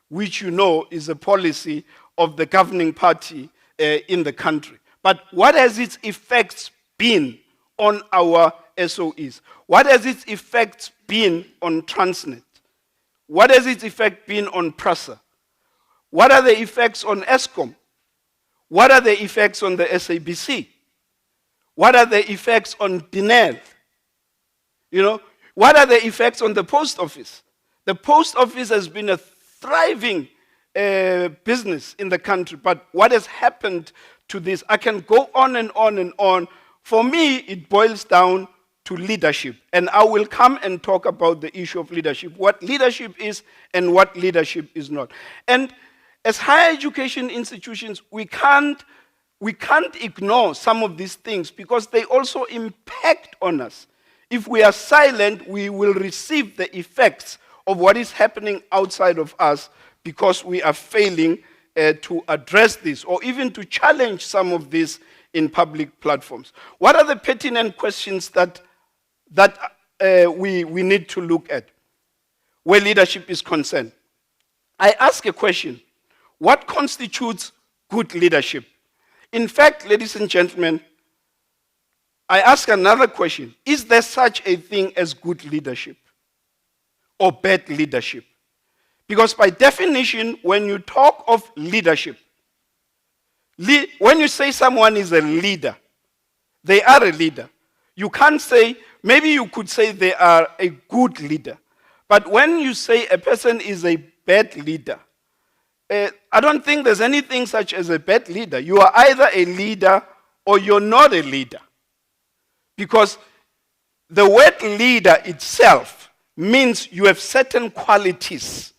which you know is a policy of the governing party in the country. But what has its effects been on our SOEs? What has its effects been on Transnet? What has its effect been on PRASA? What are the effects on ESCOM? What are the effects on the SABC? What are the effects on Dinel? You know, what are the effects on the post office? The post office has been a thriving business in the country, but what has happened to this? I can go on and on and on. For me, it boils down to leadership, and I will come and talk about the issue of leadership, what leadership is and what leadership is not. And as higher education institutions, we can't ignore some of these things because they also impact on us. If we are silent, we will receive the effects of what is happening outside of us because we are failing to address this or even to challenge some of this in public platforms. What are the pertinent questions that we need to look at where leadership is concerned? I ask a question. What constitutes good leadership? In fact, ladies and gentlemen, I ask another question. Is there such a thing as good leadership or bad leadership? Because by definition, when you talk of leadership, when you say someone is a leader, they are a leader. You can't say, maybe you could say they are a good leader. But when you say a person is a bad leader, I don't think there's anything such as a bad leader. You are either a leader or you're not a leader. Because the word leader itself means you have certain qualities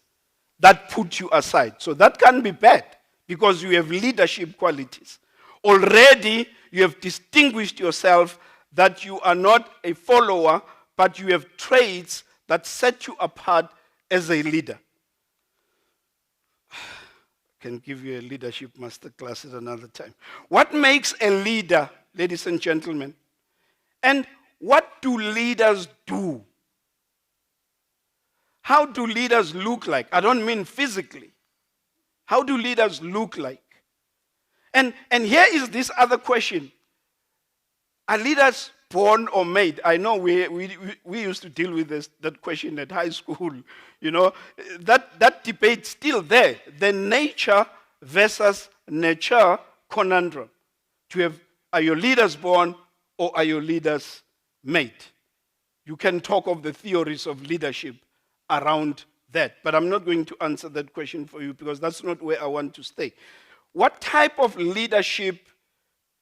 that put you aside. So that can be bad because you have leadership qualities. Already you have distinguished yourself that you are not a follower, but you have traits that set you apart as a leader. I can give you a leadership masterclass at another time. What makes a leader, ladies and gentlemen? And what do leaders do? How do leaders look like? I don't mean physically. How do leaders look like? And here is this other question. Are leaders born or made? I know we used to deal with that question at high school. You know, that debate's still there. The nature versus nurture conundrum. Are your leaders born or are your leaders made? You can talk of the theories of leadership around that, but I'm not going to answer that question for you because that's not where I want to stay. What type of leadership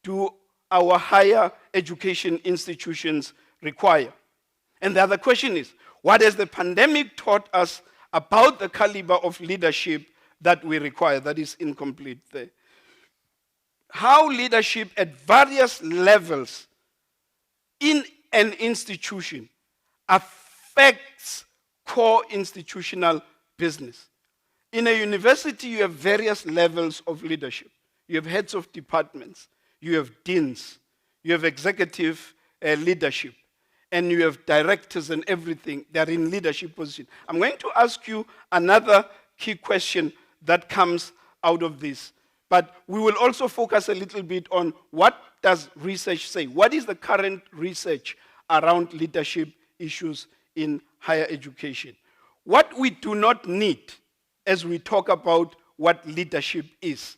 do our higher education institutions require? And the other question is, what has the pandemic taught us about the caliber of leadership that we require? That is incomplete there. How leadership at various levels in an institution affects core institutional business. In a university, you have various levels of leadership. You have heads of departments, you have deans, you have executive leadership, and you have directors and everything. They're in leadership position. I'm going to ask you another key question that comes out of this. But we will also focus a little bit on what does research say? What is the current research around leadership issues in higher education? What we do not need as we talk about what leadership is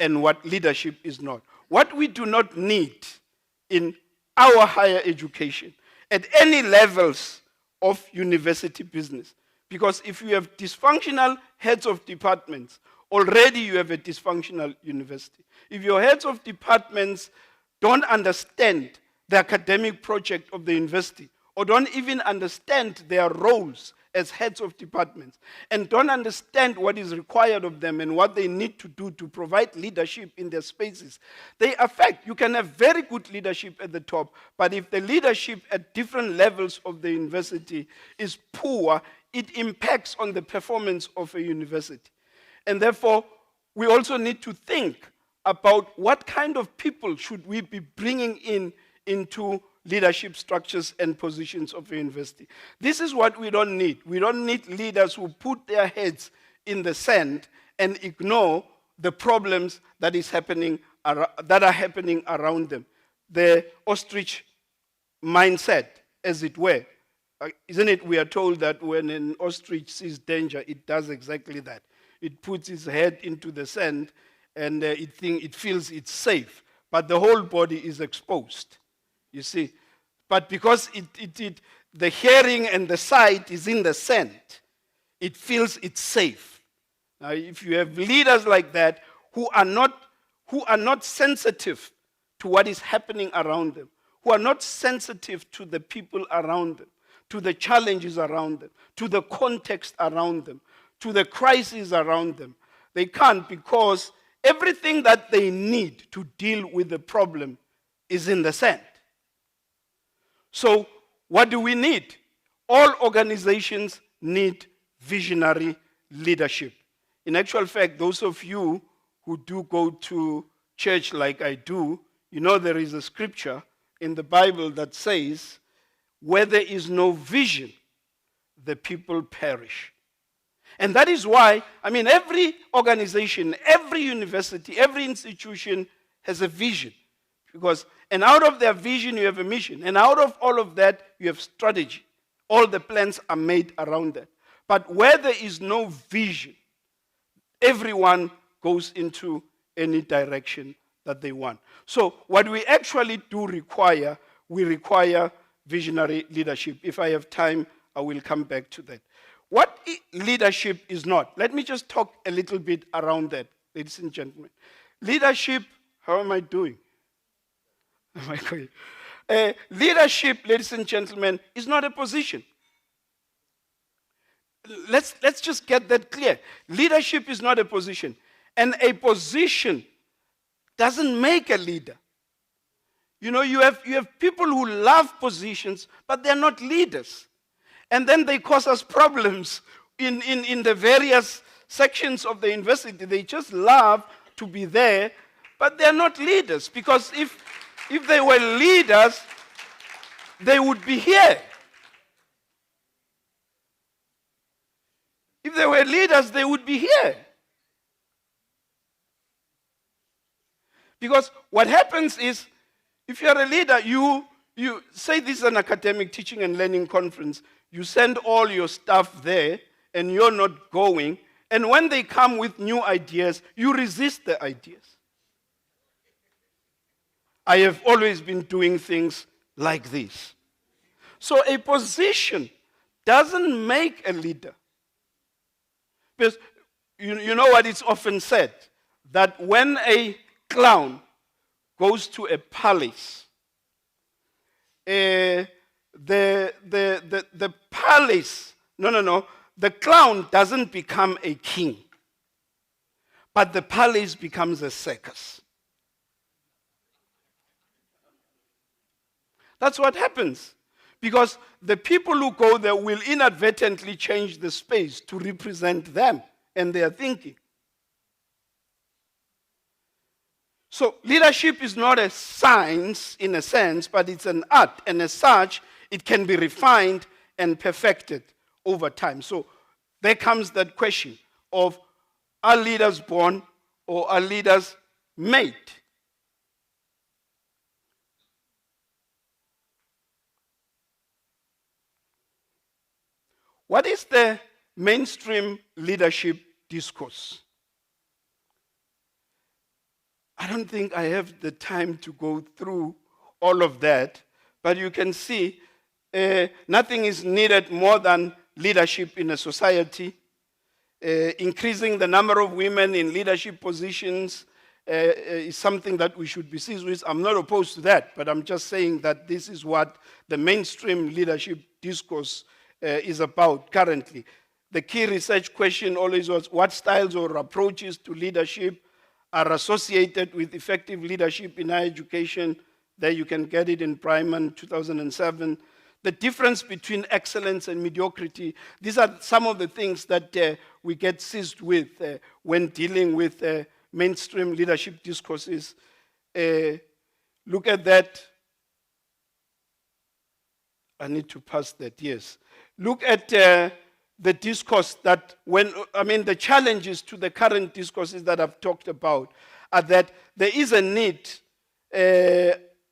and what leadership is not. What we do not need in our higher education at any levels of university business, because if you have dysfunctional heads of departments, already you have a dysfunctional university. If your heads of departments don't understand the academic project of the university, or don't even understand their roles as heads of departments, and don't understand what is required of them and what they need to do to provide leadership in their spaces, they affect. You can have very good leadership at the top, but if the leadership at different levels of the university is poor, it impacts on the performance of a university. And therefore, we also need to think about what kind of people should we be bringing into leadership structures and positions of a university. This is what we don't need. We don't need leaders who put their heads in the sand and ignore the problems that are happening around them. The ostrich mindset, as it were. Isn't it? We are told that when an ostrich sees danger, it does exactly that. It puts its head into the sand and it feels it's safe, but the whole body is exposed. You see, but because the hearing and the sight is in the sand, it feels it's safe. Now, if you have leaders like that who are not sensitive to what is happening around them, who are not sensitive to the people around them, to the challenges around them, to the context around them, to the crises around them, they can't, because everything that they need to deal with the problem is in the sand. So, what do we need? All organizations need visionary leadership. In actual fact, those of you who do go to church like I do, you know there is a scripture in the Bible that says, where there is no vision, the people perish. And that is why, every organization, every university, every institution has a vision. And out of their vision, you have a mission. And out of all of that, you have strategy. All the plans are made around that. But where there is no vision, everyone goes into any direction that they want. So what we actually do require, we require visionary leadership. If I have time, I will come back to that. What leadership is not? Let me just talk a little bit around that, ladies and gentlemen. Leadership, how am I doing? Am I going? Leadership, ladies and gentlemen, is not a position. Let's just get that clear. Leadership is not a position. And a position doesn't make a leader. You know, you have people who love positions, but they're not leaders. And then they cause us problems in the various sections of the university. They just love to be there, but they're not leaders. Because if they were leaders, they would be here. If they were leaders, they would be here. Because what happens is, if you're a leader, you say this is an academic teaching and learning conference, you send all your staff there, and you're not going, and when they come with new ideas, you resist the ideas. I have always been doing things like this. So a position doesn't make a leader. Because you know what is often said, that when a clown goes to a palace, the clown doesn't become a king, but the palace becomes a circus. That's what happens. Because the people who go there will inadvertently change the space to represent them and their thinking. So leadership is not a science in a sense, but it's an art. And as such, it can be refined and perfected over time. So there comes that question of, are leaders born or are leaders made? What is the mainstream leadership discourse? I don't think I have the time to go through all of that, but you can see nothing is needed more than leadership in a society. Increasing the number of women in leadership positions is something that we should be seized with. I'm not opposed to that, but I'm just saying that this is what the mainstream leadership discourse is about currently. The key research question always was, what styles or approaches to leadership are associated with effective leadership in higher education? There you can get it in Bryman 2007. The difference between excellence and mediocrity, these are some of the things that we get seized with when dealing with mainstream leadership discourses. Look at that. I need to pass that, yes. Look at the discourse that the challenges to the current discourses that I've talked about are that there is a need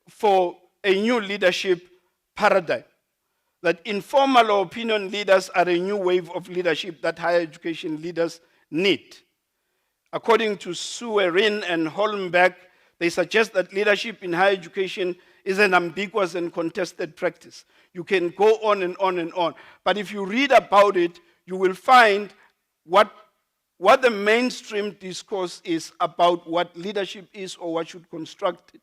for a new leadership paradigm. That informal or opinion leaders are a new wave of leadership that higher education leaders need. According to Suerin and Holmberg, they suggest that leadership in higher education is an ambiguous and contested practice. You can go on and on and on. But if you read about it, you will find what the mainstream discourse is about what leadership is or what should construct it.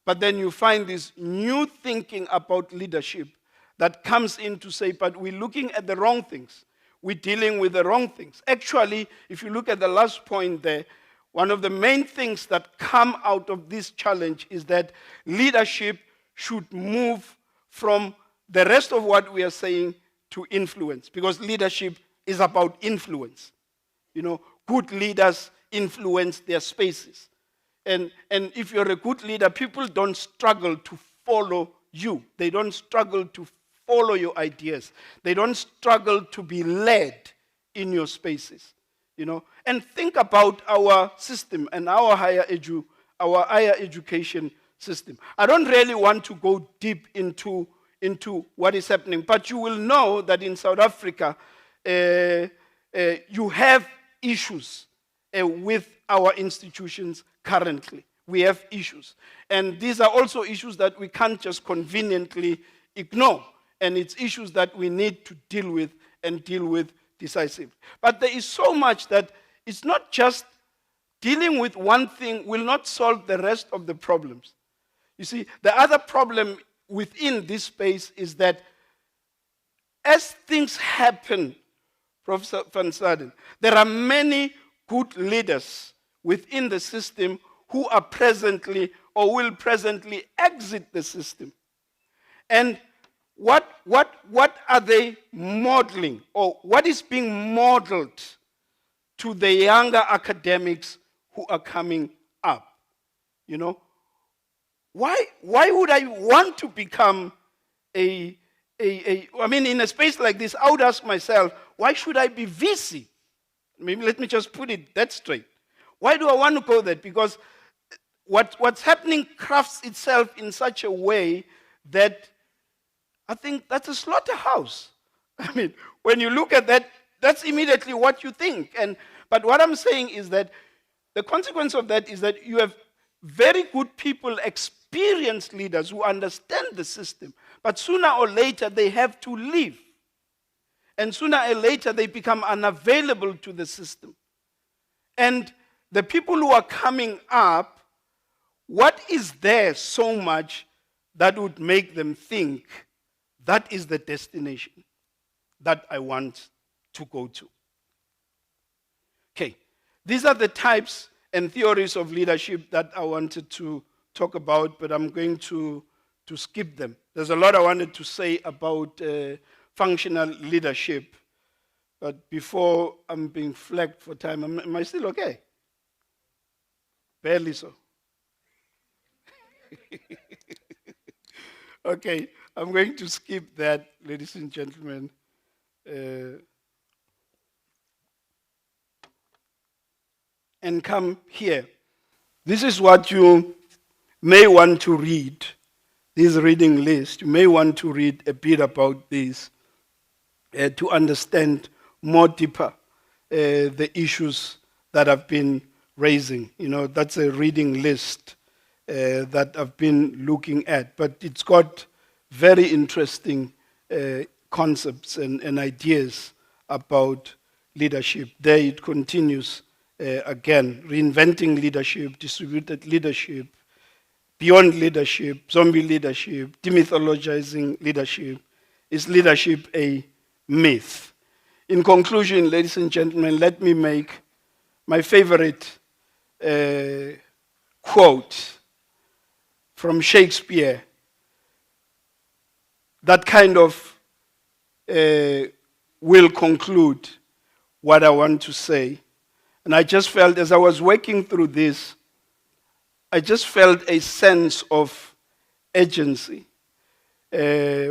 But then you find this new thinking about leadership that comes in to say, but we're looking at the wrong things. We're dealing with the wrong things. Actually, if you look at the last point there, one of the main things that come out of this challenge is that leadership should move from the rest of what we are saying to influence, because leadership is about influence. Good leaders influence their spaces. And if you're a good leader, people don't struggle to follow you. They don't struggle to follow your ideas. They don't struggle to be led in your spaces. And think about our system and our higher education system. I don't really want to go deep into what is happening, but you will know that in South Africa, you have issues with our institutions currently. We have issues. And these are also issues that we can't just conveniently ignore. And it's issues that we need to deal with and deal with decisively. But there is so much that it's not just dealing with one thing will not solve the rest of the problems. You see, the other problem within this space is that as things happen, Professor Van Staden, there are many good leaders within the system who are presently or will presently exit the system. And what are they modeling, or what is being modeled to the younger academics who are coming up? Why would I want to become in a space like this, I would ask myself, why should I be VC? Maybe let me just put it that straight. Why do I want to go there? Because what's happening crafts itself in such a way that I think that's a slaughterhouse. When you look at that, that's immediately what you think. But what I'm saying is that the consequence of that is that you have very good people, experienced leaders who understand the system, but sooner or later they have to leave. And sooner or later they become unavailable to the system. And the people who are coming up, what is there so much that would make them think that is the destination that I want to go to? Okay, these are the types and theories of leadership that I wanted to talk about, but I'm going to skip them. There's a lot I wanted to say about functional leadership, but before I'm being flagged for time, am I still okay? Barely so. Okay, I'm going to skip that, ladies and gentlemen. And come here. This is what you may want to read, this reading list. You may want to read a bit about this to understand more deeper the issues that have been raising. You know, that's a reading list that I've been looking at, but it's got very interesting concepts and ideas about leadership. There it continues again, reinventing leadership, distributed leadership, beyond leadership, zombie leadership, demythologizing leadership. Is leadership a myth? In conclusion, ladies and gentlemen, let me make my favorite quote from Shakespeare that kind of will conclude what I want to say. And I just felt, as I was working through this, I just felt a sense of urgency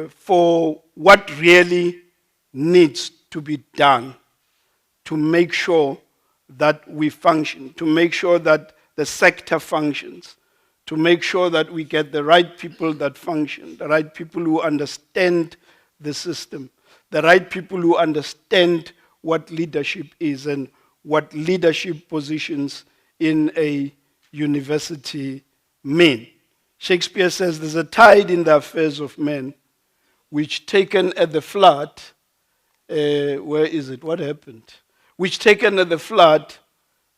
for what really needs to be done to make sure that we function, to make sure that the sector functions, to make sure that we get the right people that function, the right people who understand the system, the right people who understand what leadership is and what leadership positions in a university mean. Shakespeare says there's a tide in the affairs of men, which taken at the flood, where is it? What happened? Which taken at the flood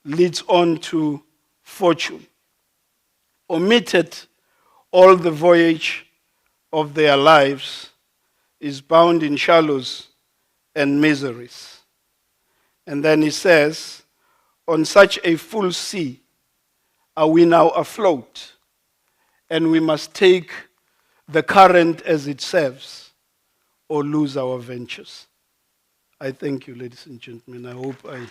leads on to fortune. Omitted all the voyage of their lives is bound in shallows and miseries. And then he says, on such a full sea are we now afloat, and we must take the current as it serves or lose our ventures. I thank you, ladies and gentlemen. I hope I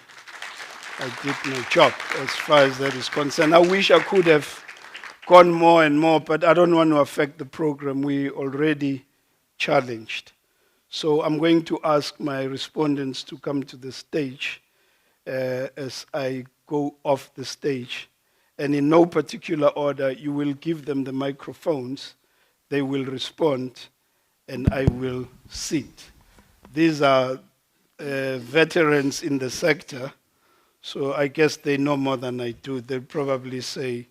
did my job as far as that is concerned. I wish I could have gone more and more, but I don't want to affect the program. We already challenged. So I'm going to ask my respondents to come to the stage as I go off the stage. And in no particular order, you will give them the microphones, they will respond, and I will sit. These are veterans in the sector, so I guess they know more than I do. They'll probably say,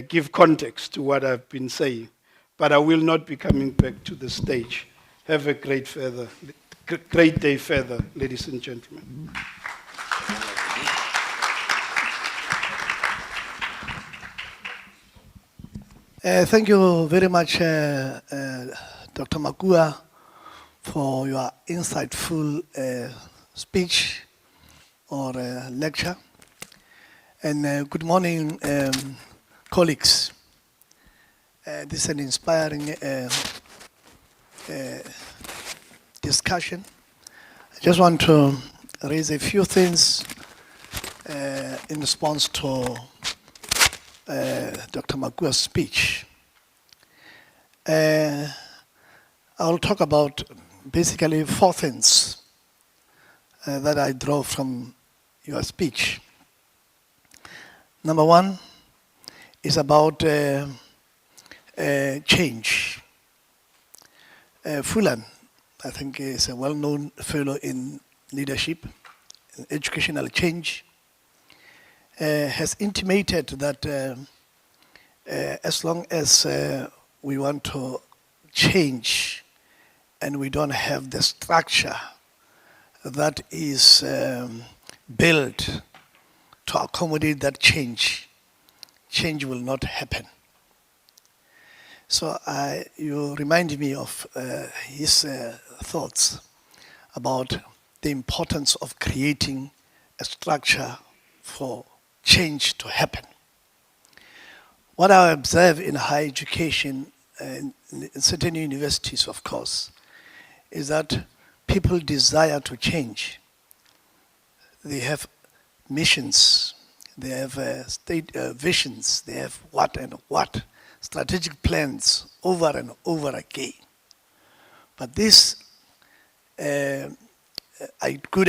give context to what I've been saying. But I will not be coming back to the stage. Have a great day further, ladies and gentlemen. Thank you very much, Dr. Makua, for your insightful speech or lecture. And good morning, colleagues. This is an inspiring discussion. I just want to raise a few things in response to Dr. Makua's speech. I'll talk about basically four things that I draw from your speech. Number one is about change. Fulan, I think, is a well-known fellow in leadership, in educational change, has intimated that as long as we want to change and we don't have the structure that is built to accommodate that change, change will not happen. So you remind me of his thoughts about the importance of creating a structure for change to happen. What I observe in higher education, in certain universities, of course, is that people desire to change. They have missions, they have state visions, they have what and what, strategic plans over and over again. But these good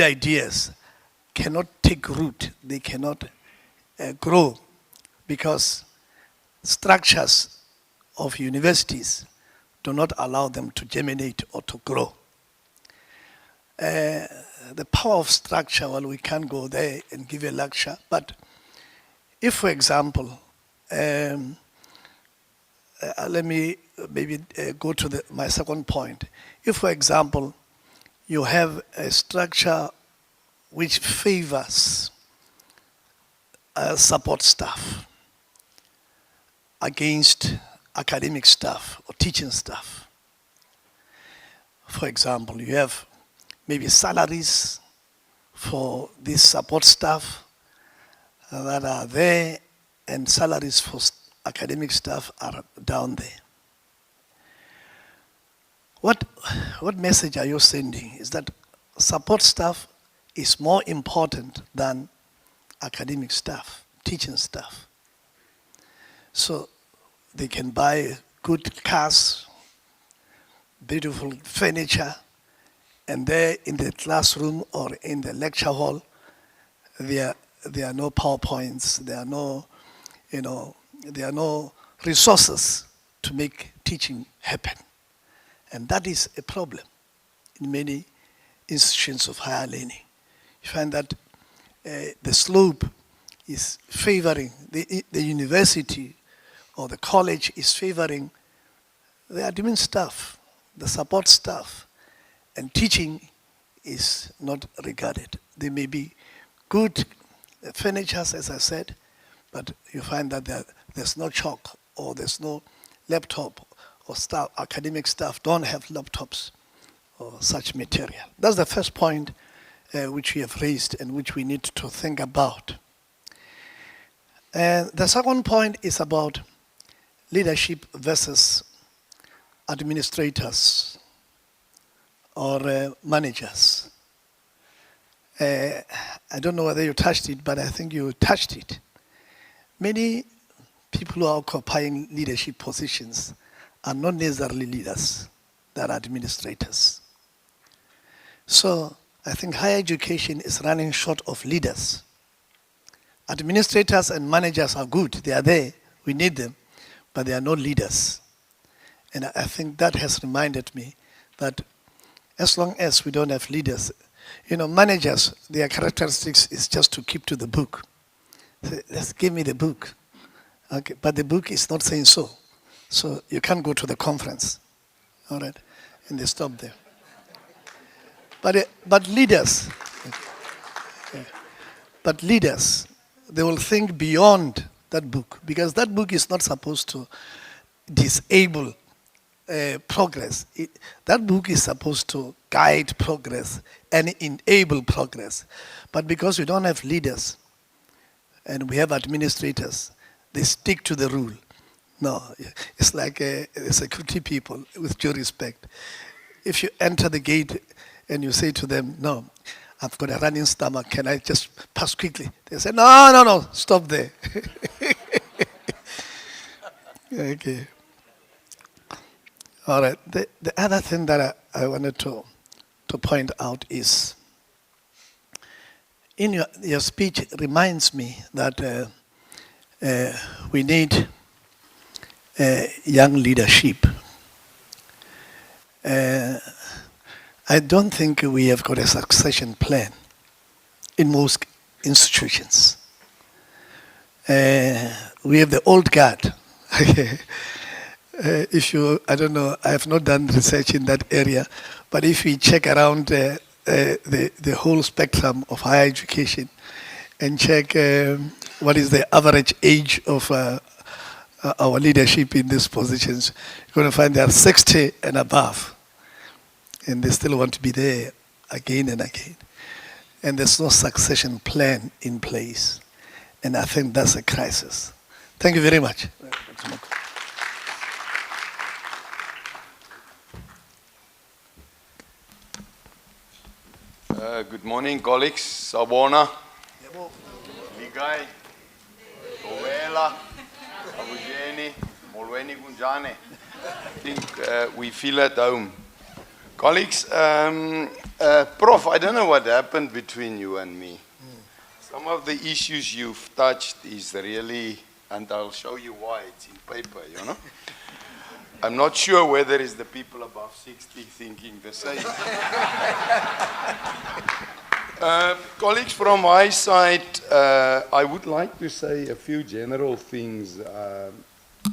ideas cannot take root, they cannot grow, because structures of universities do not allow them to germinate or to grow. The power of structure, well, we can't go there and give a lecture, but if, for example, let me maybe go to my second point. If, for example, you have a structure which favors support staff against academic staff or teaching staff. For example, you have maybe salaries for these support staff that are there, and salaries for academic staff are down there. What message are you sending? Is that support staff is more important than academic staff, teaching staff. So they can buy good cars, beautiful furniture, and there in the classroom or in the lecture hall, there are no PowerPoints, there are no, there are no resources to make teaching happen. And that is a problem in many institutions of higher learning. You find that the slope is favoring, the university or the college is favoring the admin staff, the support staff, and teaching is not regarded. There may be good furniture, as I said, but you find that there's no chalk or there's no laptop, or staff, academic staff don't have laptops or such material. That's the first point which we have raised and which we need to think about. And the second point is about leadership versus administrators or managers. I don't know whether you touched it, but I think you touched it. Many people who are occupying leadership positions are not necessarily leaders, they're administrators. So I think higher education is running short of leaders. Administrators and managers are good, they are there, we need them, but they are not leaders. And I think that has reminded me that as long as we don't have leaders, managers, their characteristics is just to keep to the book. Say, just give me the book. Okay, but the book is not saying so. So you can't go to the conference, all right? And they stop there. But leaders, they will think beyond that book, because that book is not supposed to disable progress. That book is supposed to guide progress and enable progress. But because we don't have leaders and we have administrators, they stick to the rule. No, it's like the security people, with due respect. If you enter the gate and you say to them, no, I've got a running stomach, can I just pass quickly? They say, no, stop there. Okay. All right, the other thing that I wanted to point out is, in your speech reminds me that we need young leadership. I don't think we have got a succession plan in most institutions. We have the old guard. I don't know, I have not done research in that area, but if we check around the whole spectrum of higher education and check what is the average age of our leadership in these positions, you're going to find they are 60 and above. And they still want to be there again and again. And there's no succession plan in place. And I think that's a crisis. Thank you very much. Good morning, colleagues. Sawubona. Ligai. Owela. Abujeni. Molweni kunjani. I think we feel at home. Colleagues, Prof, I don't know what happened between you and me. Some of the issues you've touched is really, and I'll show you why, it's in paper, I'm not sure whether it's the people above 60 thinking the same. Colleagues, from my side, I would like to say a few general things.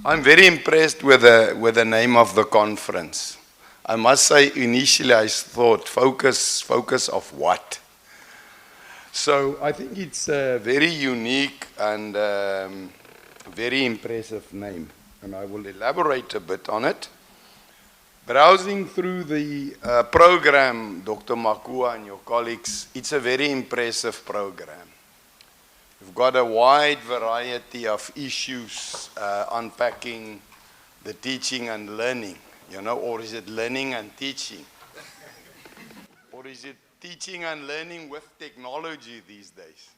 I'm very impressed with the name of the conference. I must say, initially I thought, focus of what? So I think it's a very unique and very impressive name, and I will elaborate a bit on it. Browsing through the program, Dr. Makua and your colleagues, it's a very impressive program. You've got a wide variety of issues unpacking the teaching and learning, or is it learning and teaching? Or is it teaching and learning with technology these days?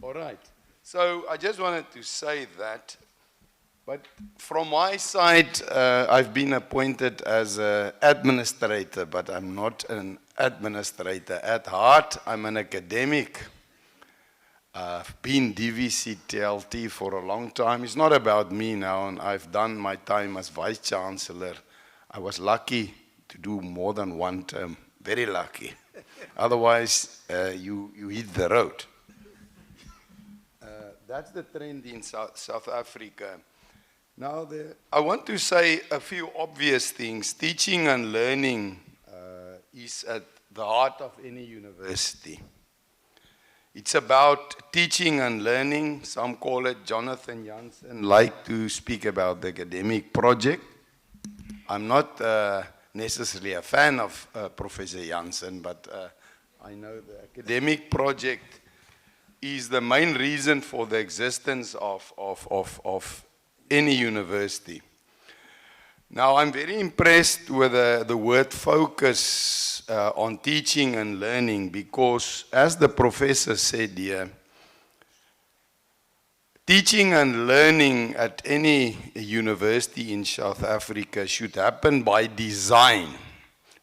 All right. So I just wanted to say that. But from my side, I've been appointed as an administrator, but I'm not an administrator. At heart, I'm an academic. I've been DVC TLT for a long time. It's not about me now, and I've done my time as Vice Chancellor. I was lucky to do more than one term, very lucky. Otherwise, you hit the road. That's the trend in South Africa. Now, I want to say a few obvious things. Teaching and learning is at the heart of any university. It's about teaching and learning. Some call it, Jonathan Jansen like to speak about the academic project. I'm not necessarily a fan of Professor Jansen, but I know the academic project is the main reason for the existence of any university. Now, I'm very impressed with the word focus on teaching and learning because, as the professor said here, teaching and learning at any university in South Africa should happen by design,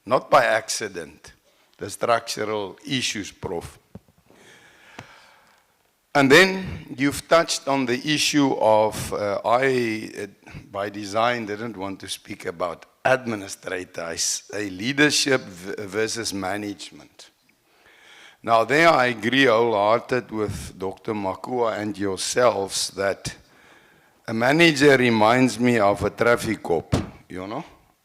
not by accident. The structural issues, Prof. And then you've touched on the issue of, by design, didn't want to speak about administrator. I say leadership versus management. Now there I agree wholehearted with Dr. Makua and yourselves that a manager reminds me of a traffic cop,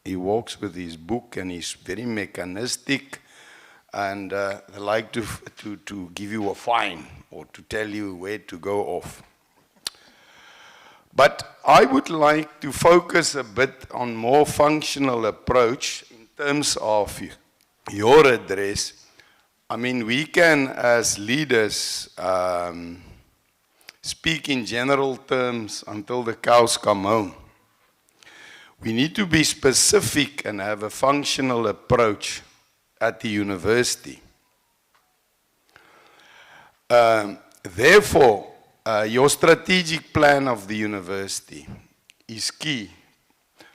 He walks with his book and he's very mechanistic and they like to give you a fine or to tell you where to go off. But I would like to focus a bit on more functional approach in terms of your address. I mean, we can, as leaders, speak in general terms until the cows come home. We need to be specific and have a functional approach at the university. Therefore, your strategic plan of the university is key.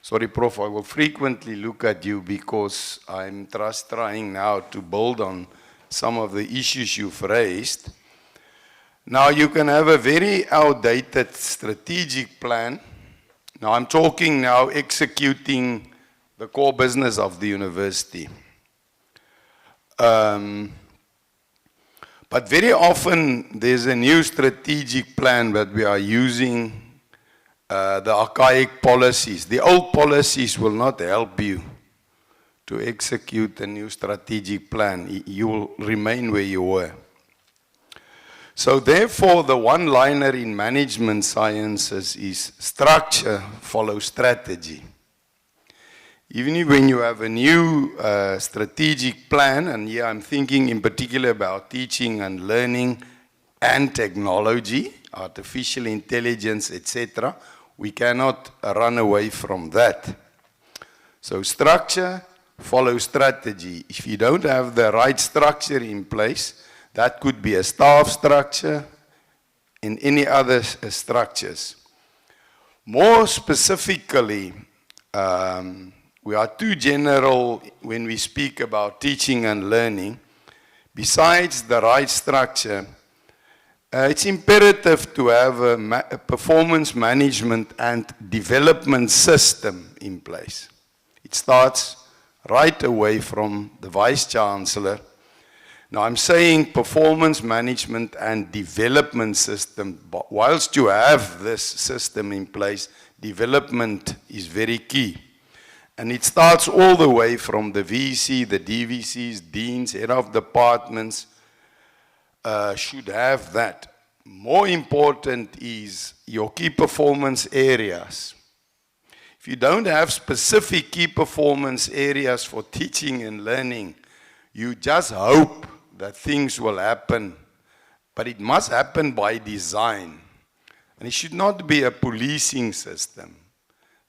Sorry, Prof, I will frequently look at you because I'm just trying now to build on some of the issues you've raised. Now, you can have a very outdated strategic plan. Now, I'm talking now executing the core business of the university. But very often, there's a new strategic plan that we are using the archaic policies. The old policies will not help you to execute a new strategic plan. You will remain where you were. So therefore, the one-liner in management sciences is structure follows strategy. Even when you have a new strategic plan, and here I'm thinking in particular about teaching and learning and technology, artificial intelligence, etc., we cannot run away from that. So structure follows strategy. If you don't have the right structure in place, that could be a staff structure and any other structures. More specifically, we are too general when we speak about teaching and learning. Besides the right structure, it's imperative to have a performance management and development system in place. It starts right away from the Vice Chancellor. Now I'm saying performance management and development system, but whilst you have this system in place, development is very key. And it starts all the way from the VC, the DVCs, deans, head of departments, should have that. More important is your key performance areas. If you don't have specific key performance areas for teaching and learning, you just hope that things will happen, but it must happen by design. And it should not be a policing system.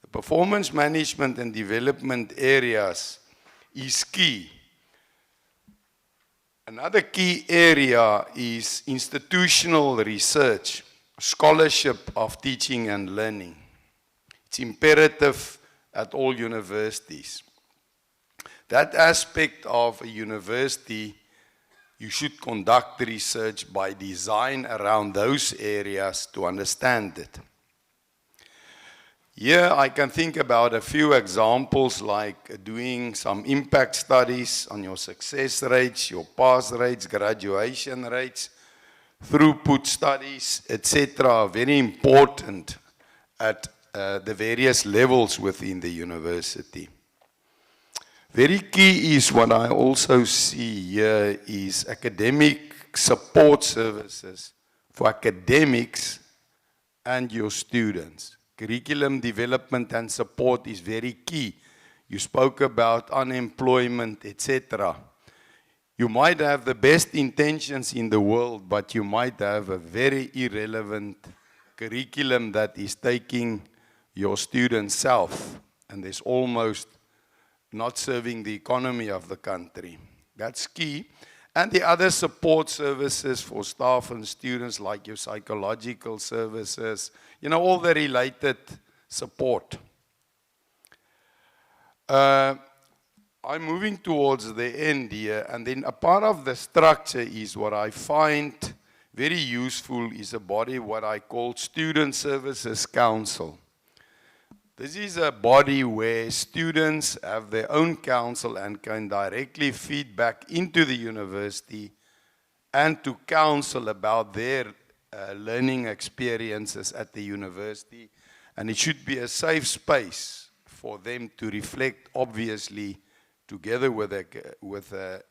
The performance management and development areas is key. Another key area is institutional research, scholarship of teaching and learning. It's imperative at all universities. That aspect of a university, you should conduct research by design around those areas to understand it. Here I can think about a few examples like doing some impact studies on your success rates, your pass rates, graduation rates, throughput studies, etc. are very important at the various levels within the university. Very key is what I also see here is academic support services for academics and your students. Curriculum development and support is very key. You spoke about unemployment, etc. You might have the best intentions in the world, but you might have a very irrelevant curriculum that is taking your students south, and there's almost not serving the economy of the country. That's key. And the other support services for staff and students, like your psychological services, you know, all the related support. I'm moving towards the end here, and then a part of the structure is what I find very useful is a body what I call Student Services Council. This is a body where students have their own council and can directly feed back into the university and to counsel about their learning experiences at the university. And it should be a safe space for them to reflect, obviously, together with the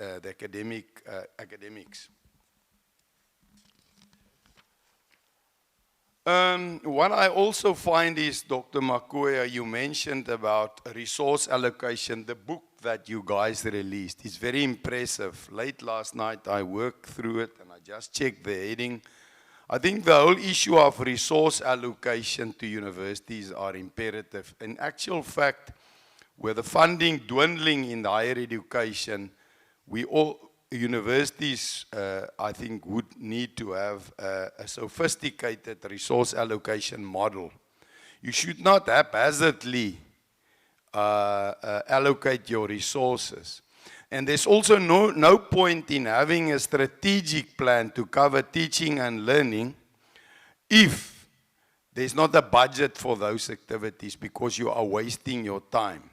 academics. What I also find is, Dr. Makoya, you mentioned about resource allocation. The book that you guys released is very impressive. Late last night I worked through it and I just checked the heading. I think the whole issue of resource allocation to universities are imperative. In actual fact, with the funding dwindling in the higher education, universities, I think, would need to have a sophisticated resource allocation model. You should not haphazardly allocate your resources. And there's also no point in having a strategic plan to cover teaching and learning if there's not a budget for those activities, because you are wasting your time.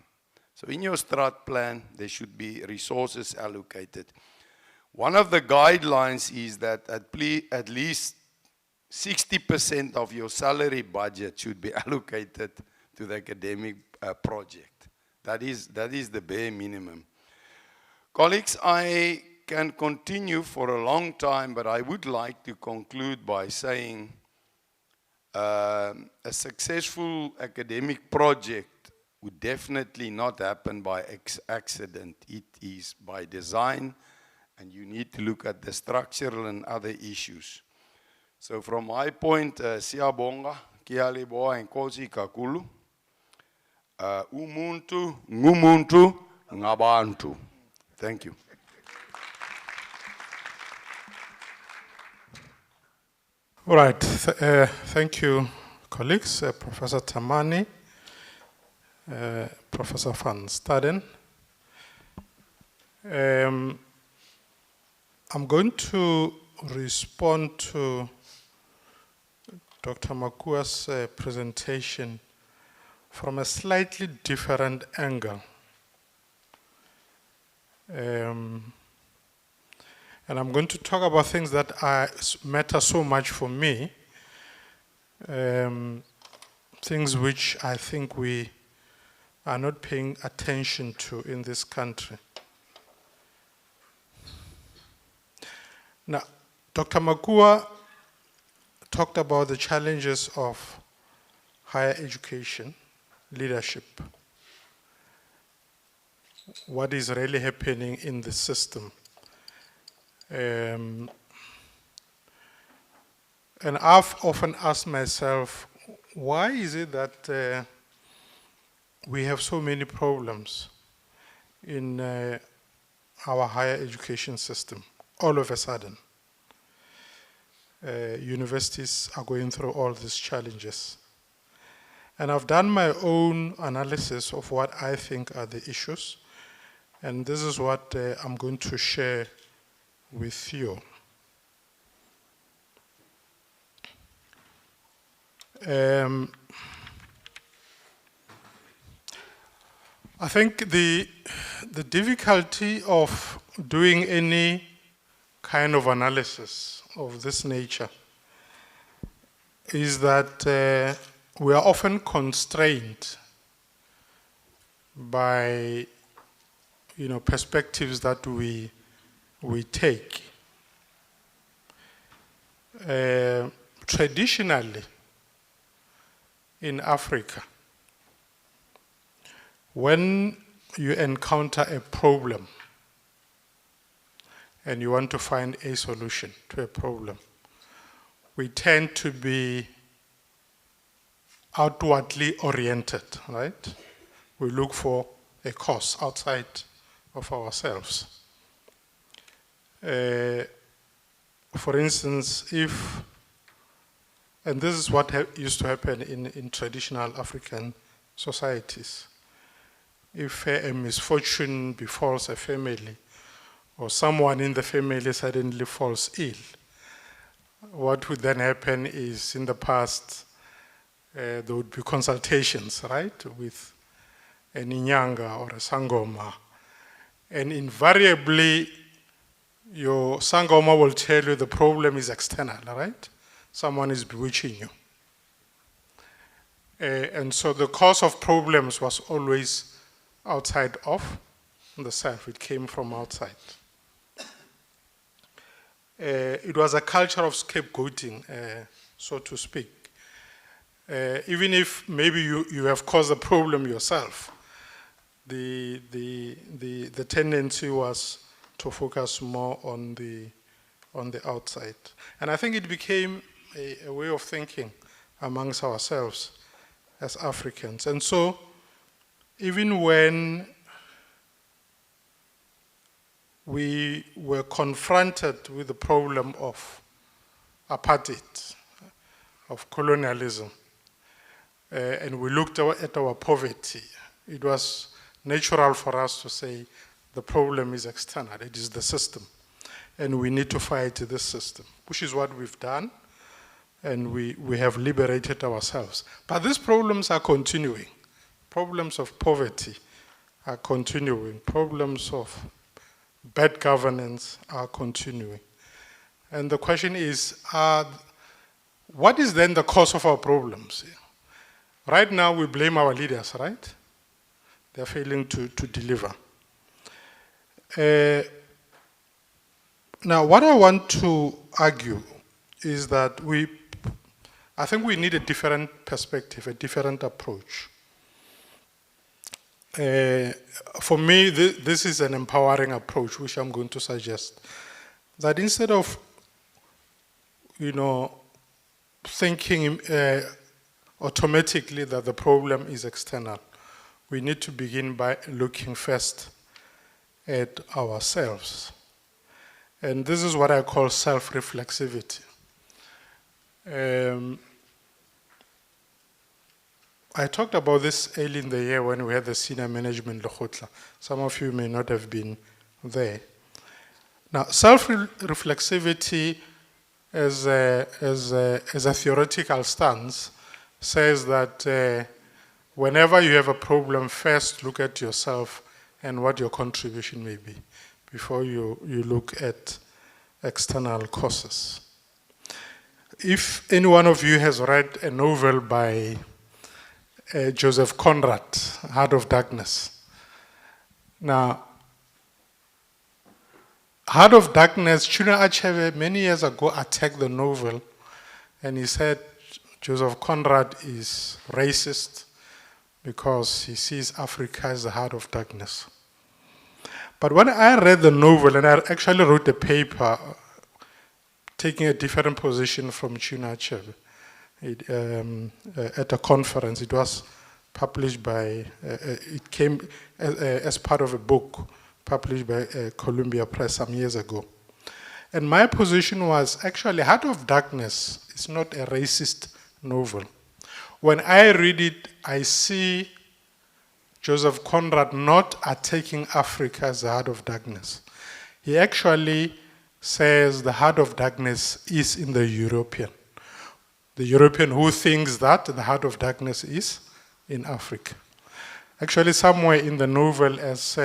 So in your strat plan, there should be resources allocated. One of the guidelines is that at least 60% of your salary budget should be allocated to the academic project. That is the bare minimum. Colleagues, I can continue for a long time, but I would like to conclude by saying a successful academic project would definitely not happen by accident. It is by design, and you need to look at the structural and other issues. So from my point, siyabonga, kiyaliboa enkosi kakulu, umuntu, ngumuntu, ngabantu. Thank you. All right. Thank you, colleagues. Professor Tamani, Professor van Staden. I'm going to respond to Dr. Makua's presentation from a slightly different angle. And I'm going to talk about things that matter so much for me, things which I think we are not paying attention to in this country. Now, Dr. Makua talked about the challenges of higher education, leadership, what is really happening in the system. And I've often asked myself, why is it that we have so many problems in our higher education system all of a sudden? Universities are going through all these challenges. And I've done my own analysis of what I think are the issues, and this is what I'm going to share with you. I think the difficulty of doing any kind of analysis of this nature is that we are often constrained by, perspectives that we take. Traditionally, in Africa, when you encounter a problem and you want to find a solution to a problem, we tend to be outwardly oriented, right? We look for a cause outside of ourselves. For instance, and this is what used to happen in traditional African societies. If a misfortune befalls a family, or someone in the family suddenly falls ill, what would then happen is, in the past, there would be consultations, right, with an inyanga or a sangoma. And invariably, your sangoma will tell you the problem is external, right? Someone is bewitching you. And so the cause of problems was always outside of the self. It came from outside. It was a culture of scapegoating, so to speak. Even if maybe you have caused the problem yourself, the tendency was to focus more on the outside. And I think it became a way of thinking amongst ourselves as Africans. And so, even when we were confronted with the problem of apartheid, of colonialism, and we looked at our poverty, it was natural for us to say the problem is external, it is the system, and we need to fight this system, which is what we've done, and we have liberated ourselves. But these problems are continuing. Problems of poverty are continuing. Problems of bad governance are continuing. And the question is, what is then the cause of our problems? Right now we blame our leaders, right? They're failing to deliver. Now, what I want to argue is that I think we need a different perspective, a different approach. For me, this is an empowering approach, which I'm going to suggest. That instead of, thinking automatically that the problem is external, we need to begin by looking first at ourselves. And this is what I call self-reflexivity. I talked about this early in the year when we had the senior management Lekgotla. Some of you may not have been there. Now, self-reflexivity as a theoretical stance says that whenever you have a problem, first look at yourself and what your contribution may be before you look at external causes. If any one of you has read a novel by Joseph Conrad, Heart of Darkness. Now, Heart of Darkness, Chinua Achebe many years ago attacked the novel, and he said Joseph Conrad is racist because he sees Africa as the heart of darkness. But when I read the novel, and I actually wrote a paper taking a different position from Chinua Achebe at a conference. It was published by, it came as part of a book published by Columbia Press some years ago. And my position was actually Heart of Darkness is not a racist novel. When I read it, I see Joseph Conrad not attacking Africa as the heart of darkness. He actually says the heart of darkness is in the European. The European who thinks that the heart of darkness is in Africa. Actually, somewhere in the novel, as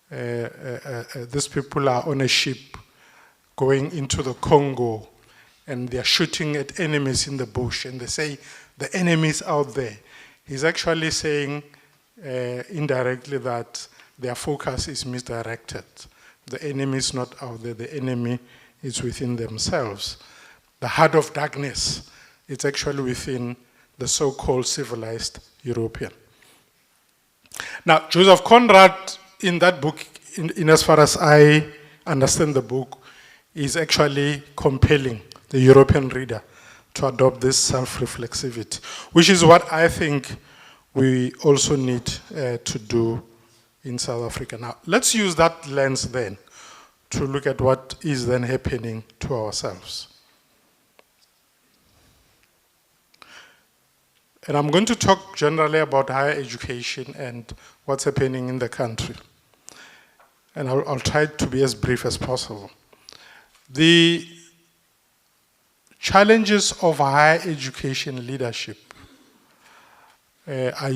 these people are on a ship going into the Congo, and they're shooting at enemies in the bush, and they say, the enemy's out there. He's actually saying indirectly that their focus is misdirected. The enemy is not out there, the enemy is within themselves. The heart of darkness is actually within the so-called civilized European. Now, Joseph Conrad, in that book, in as far as I understand the book, is actually compelling the European reader to adopt this self-reflexivity, which is what I think we also need to do in South Africa. Now, let's use that lens then to look at what is then happening to ourselves. And I'm going to talk generally about higher education and what's happening in the country. And I'll try to be as brief as possible. The challenges of higher education leadership are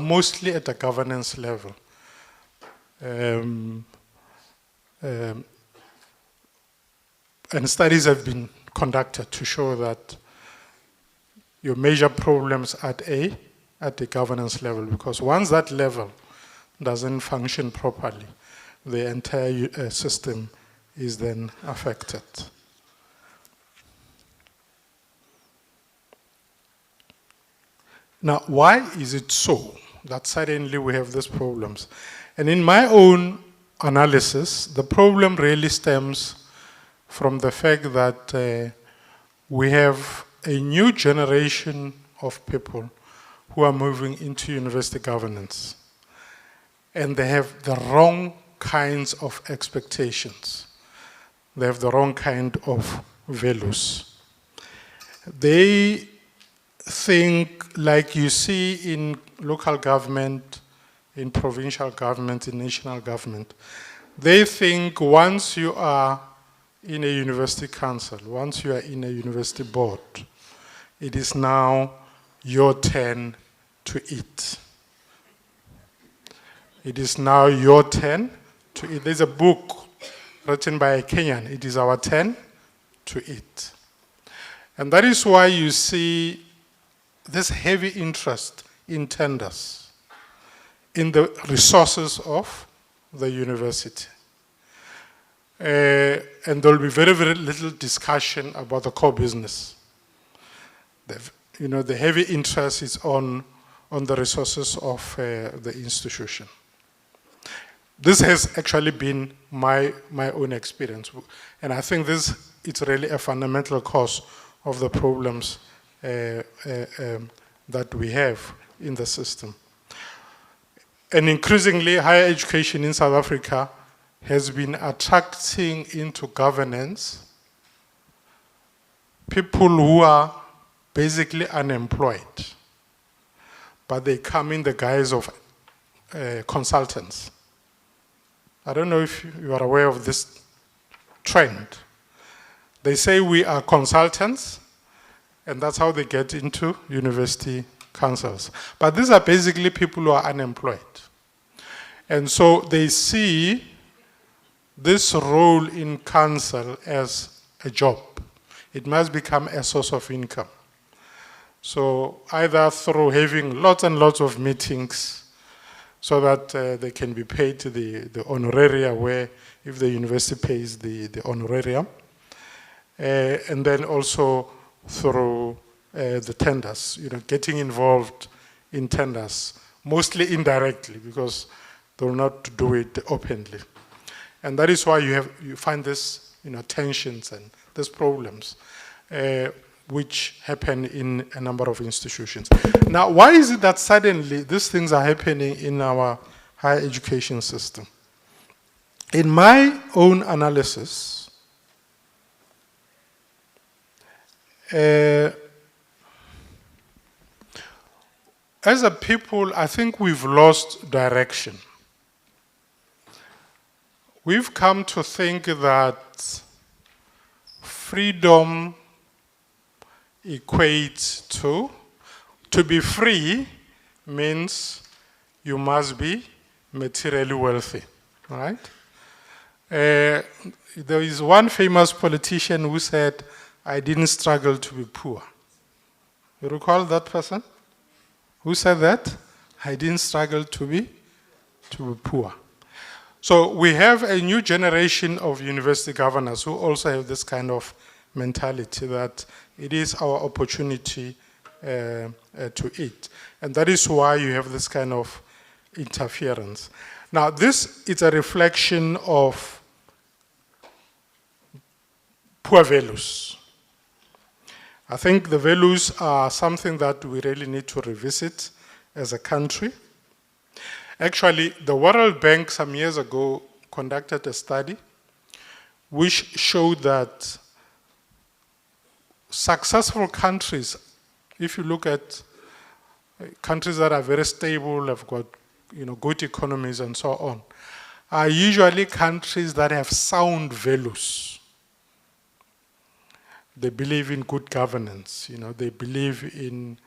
mostly at the governance level. And studies have been conducted to show that your major problems at the governance level, because once that level doesn't function properly, the entire system is then affected. Now, why is it so that suddenly we have these problems? And in my own analysis, the problem really stems from the fact that we have a new generation of people who are moving into university governance. And they have the wrong kinds of expectations. They have the wrong kind of values. They think, like you see in local government, in provincial government, in national government, they think once you are in a university council, once you are in a university board, it is now your turn to eat. It is now your turn to eat. There's a book written by a Kenyan, it is our turn to eat. And that is why you see this heavy interest in tenders, in the resources of the university. And there will be very, very little discussion about the core business. The heavy interest is on the resources of the institution. This has actually been my own experience. And I think it's really a fundamental cause of the problems that we have in the system. And increasingly, higher education in South Africa has been attracting into governance people who are basically unemployed, but they come in the guise of consultants. I don't know if you are aware of this trend. They say we are consultants, and that's how they get into university councils. But these are basically people who are unemployed. And so they see this role in council as a job. It must become a source of income. So either through having lots and lots of meetings so that they can be paid the honoraria where if the university pays the honorarium, and then also through the tenders, getting involved in tenders, mostly indirectly because they will not do it openly. And that is why you find this, tensions and these problems, which happen in a number of institutions. Now, why is it that suddenly these things are happening in our higher education system? In my own analysis, as a people, I think we've lost direction. We've come to think that freedom equates to be free means you must be materially wealthy, right? There is one famous politician who said, "I didn't struggle to be poor." You recall that person? Who said that? "I didn't struggle to be poor." So we have a new generation of university governors who also have this kind of mentality that it is our opportunity to eat. And that is why you have this kind of interference. Now, this is a reflection of poor values. I think the values are something that we really need to revisit as a country. Actually, the World Bank some years ago conducted a study which showed that successful countries, if you look at countries that are very stable, have got good economies and so on, are usually countries that have sound values. They believe in good governance, they believe in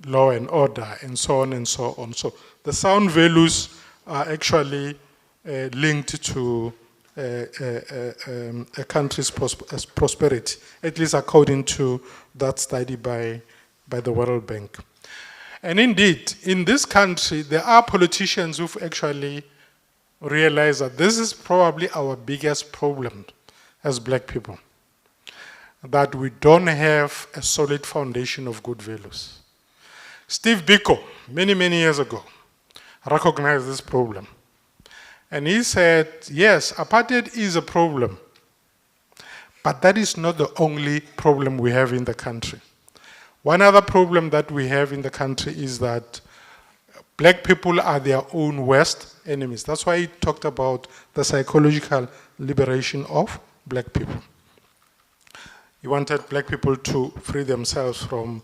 law and order, and so on and so on. So the sound values are actually linked to a country's prosperity, at least according to that study by the World Bank. And indeed, in this country, there are politicians who've actually realized that this is probably our biggest problem as black people, that we don't have a solid foundation of good values. Steve Biko, many, many years ago, recognized this problem. And he said, yes, apartheid is a problem, but that is not the only problem we have in the country. One other problem that we have in the country is that black people are their own worst enemies. That's why he talked about the psychological liberation of black people. He wanted black people to free themselves from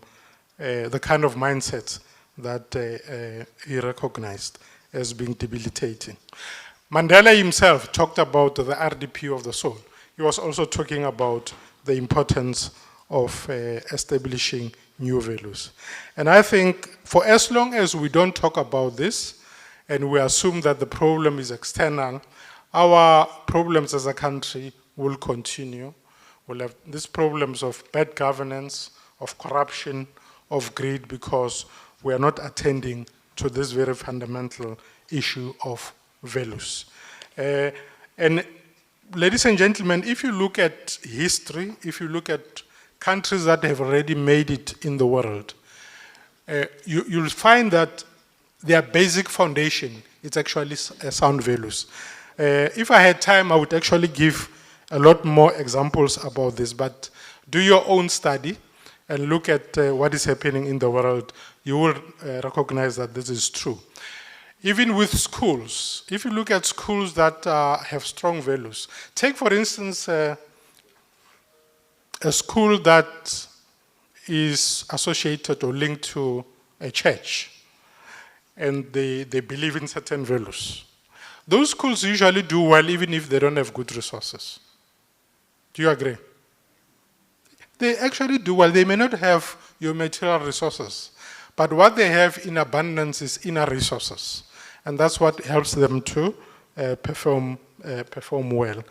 the kind of mindset that he recognized as being debilitating. Mandela himself talked about the RDP of the soul. He was also talking about the importance of establishing new values. And I think for as long as we don't talk about this and we assume that the problem is external, our problems as a country will continue. We'll have these problems of bad governance, of corruption, of greed, because we are not attending to this very fundamental issue of values. And ladies and gentlemen, if you look at history, if you look at countries that have already made it in the world, you'll find that their basic foundation is actually sound values. If I had time, I would actually give a lot more examples about this, but do your own study and look at what is happening in the world. You will recognize that this is true. Even with schools, if you look at schools that have strong values, take for instance a school that is associated or linked to a church, and they believe in certain values. Those schools usually do well even if they don't have good resources. Do you agree? They actually do well. They may not have your material resources, but what they have in abundance is inner resources. And that's what helps them to perform perform well.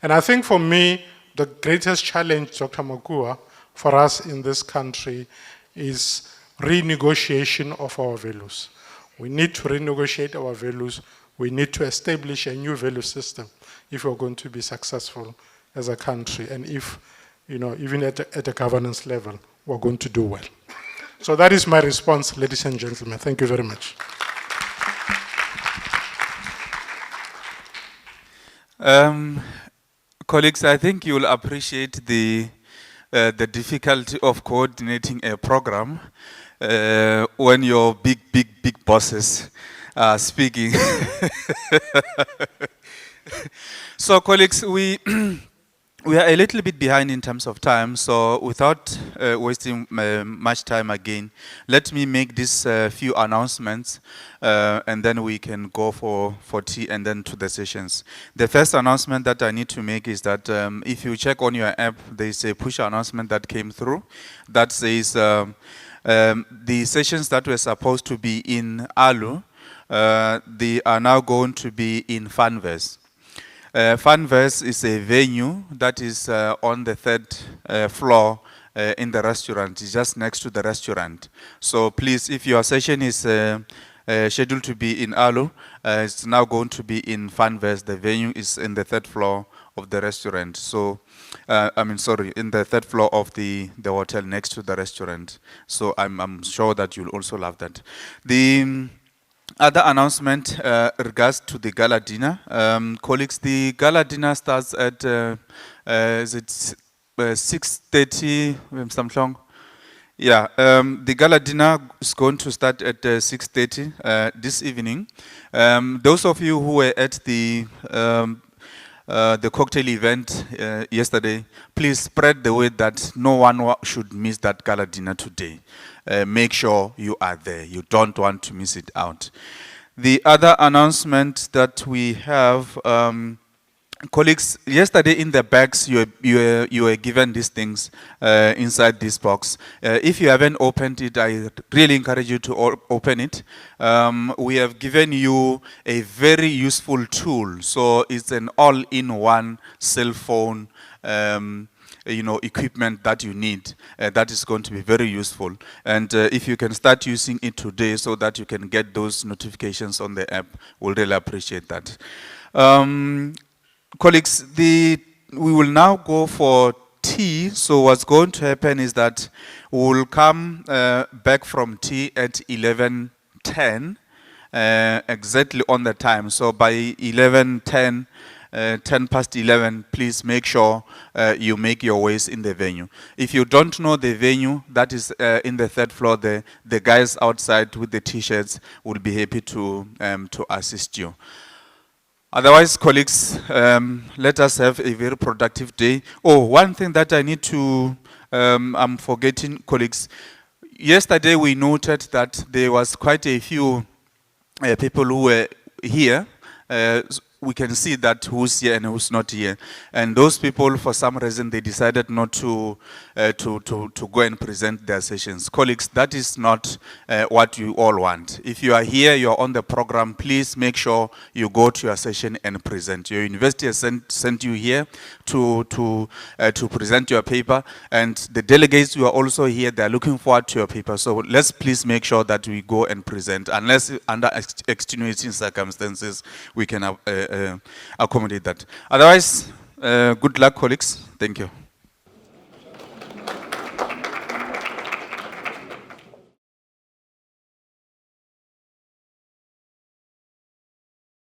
And I think for me, the greatest challenge, Dr. Makua, for us in this country is renegotiation of our values. We need to renegotiate our values. We need to establish a new value system if we're going to be successful as a country, and if, even at a governance level, we're going to do well. So that is my response, ladies and gentlemen. Thank you very much. Colleagues, I think you will appreciate the difficulty of coordinating a program when your big bosses are speaking. So, colleagues, we are a little bit behind in terms of time, so without wasting much time again, let me make these few announcements, and then we can go for tea and then to the sessions. The first announcement that I need to make is that if you check on your app, there is a push announcement that came through that says the sessions that were supposed to be in ALU, they are now going to be in Funverse. Funverse is a venue that is on the third floor in the restaurant. It's just next to the restaurant. So please, if your session is scheduled to be in ALU, it's now going to be in Funverse. The venue is in the third floor of the restaurant. So, in the third floor of the hotel next to the restaurant. So I'm sure that you'll also love that. The other announcement regards to the gala dinner. Colleagues, the gala dinner starts at 6:30, Samsung? Yeah, the gala dinner is going to start at 6:30 this evening. Those of you who were at the cocktail event yesterday, please spread the word that no one should miss that gala dinner today. Make sure you are there. You don't want to miss it out. The other announcement that we have, colleagues, yesterday in the bags you were given these things inside this box. If you haven't opened it, I really encourage you to open it. We have given you a very useful tool. So it's an all-in-one cell phone equipment that you need that is going to be very useful. And if you can start using it today so that you can get those notifications on the app, we'll really appreciate that. Colleagues, we will now go for tea. So what's going to happen is that we'll come back from tea at 11:10, exactly on the time. So by 11:10, 10 past 11, please make sure you make your ways in the venue. If you don't know the venue, that is in the third floor, the guys outside with the t-shirts will be happy to assist you. Otherwise, colleagues, let us have a very productive day. Oh, one thing that I need to, I'm forgetting, colleagues. Yesterday we noted that there was quite a few people who were here. We can see that who's here and who's not here. And those people, for some reason, they decided not to go and present their sessions. Colleagues, that is not what you all want. If you are here, you're on the program, please make sure you go to your session and present. Your university has sent you here to present your paper, and the delegates who are also here, they're looking forward to your paper. So let's please make sure that we go and present. Unless under extenuating circumstances, we can accommodate that. Otherwise, good luck, colleagues. Thank you.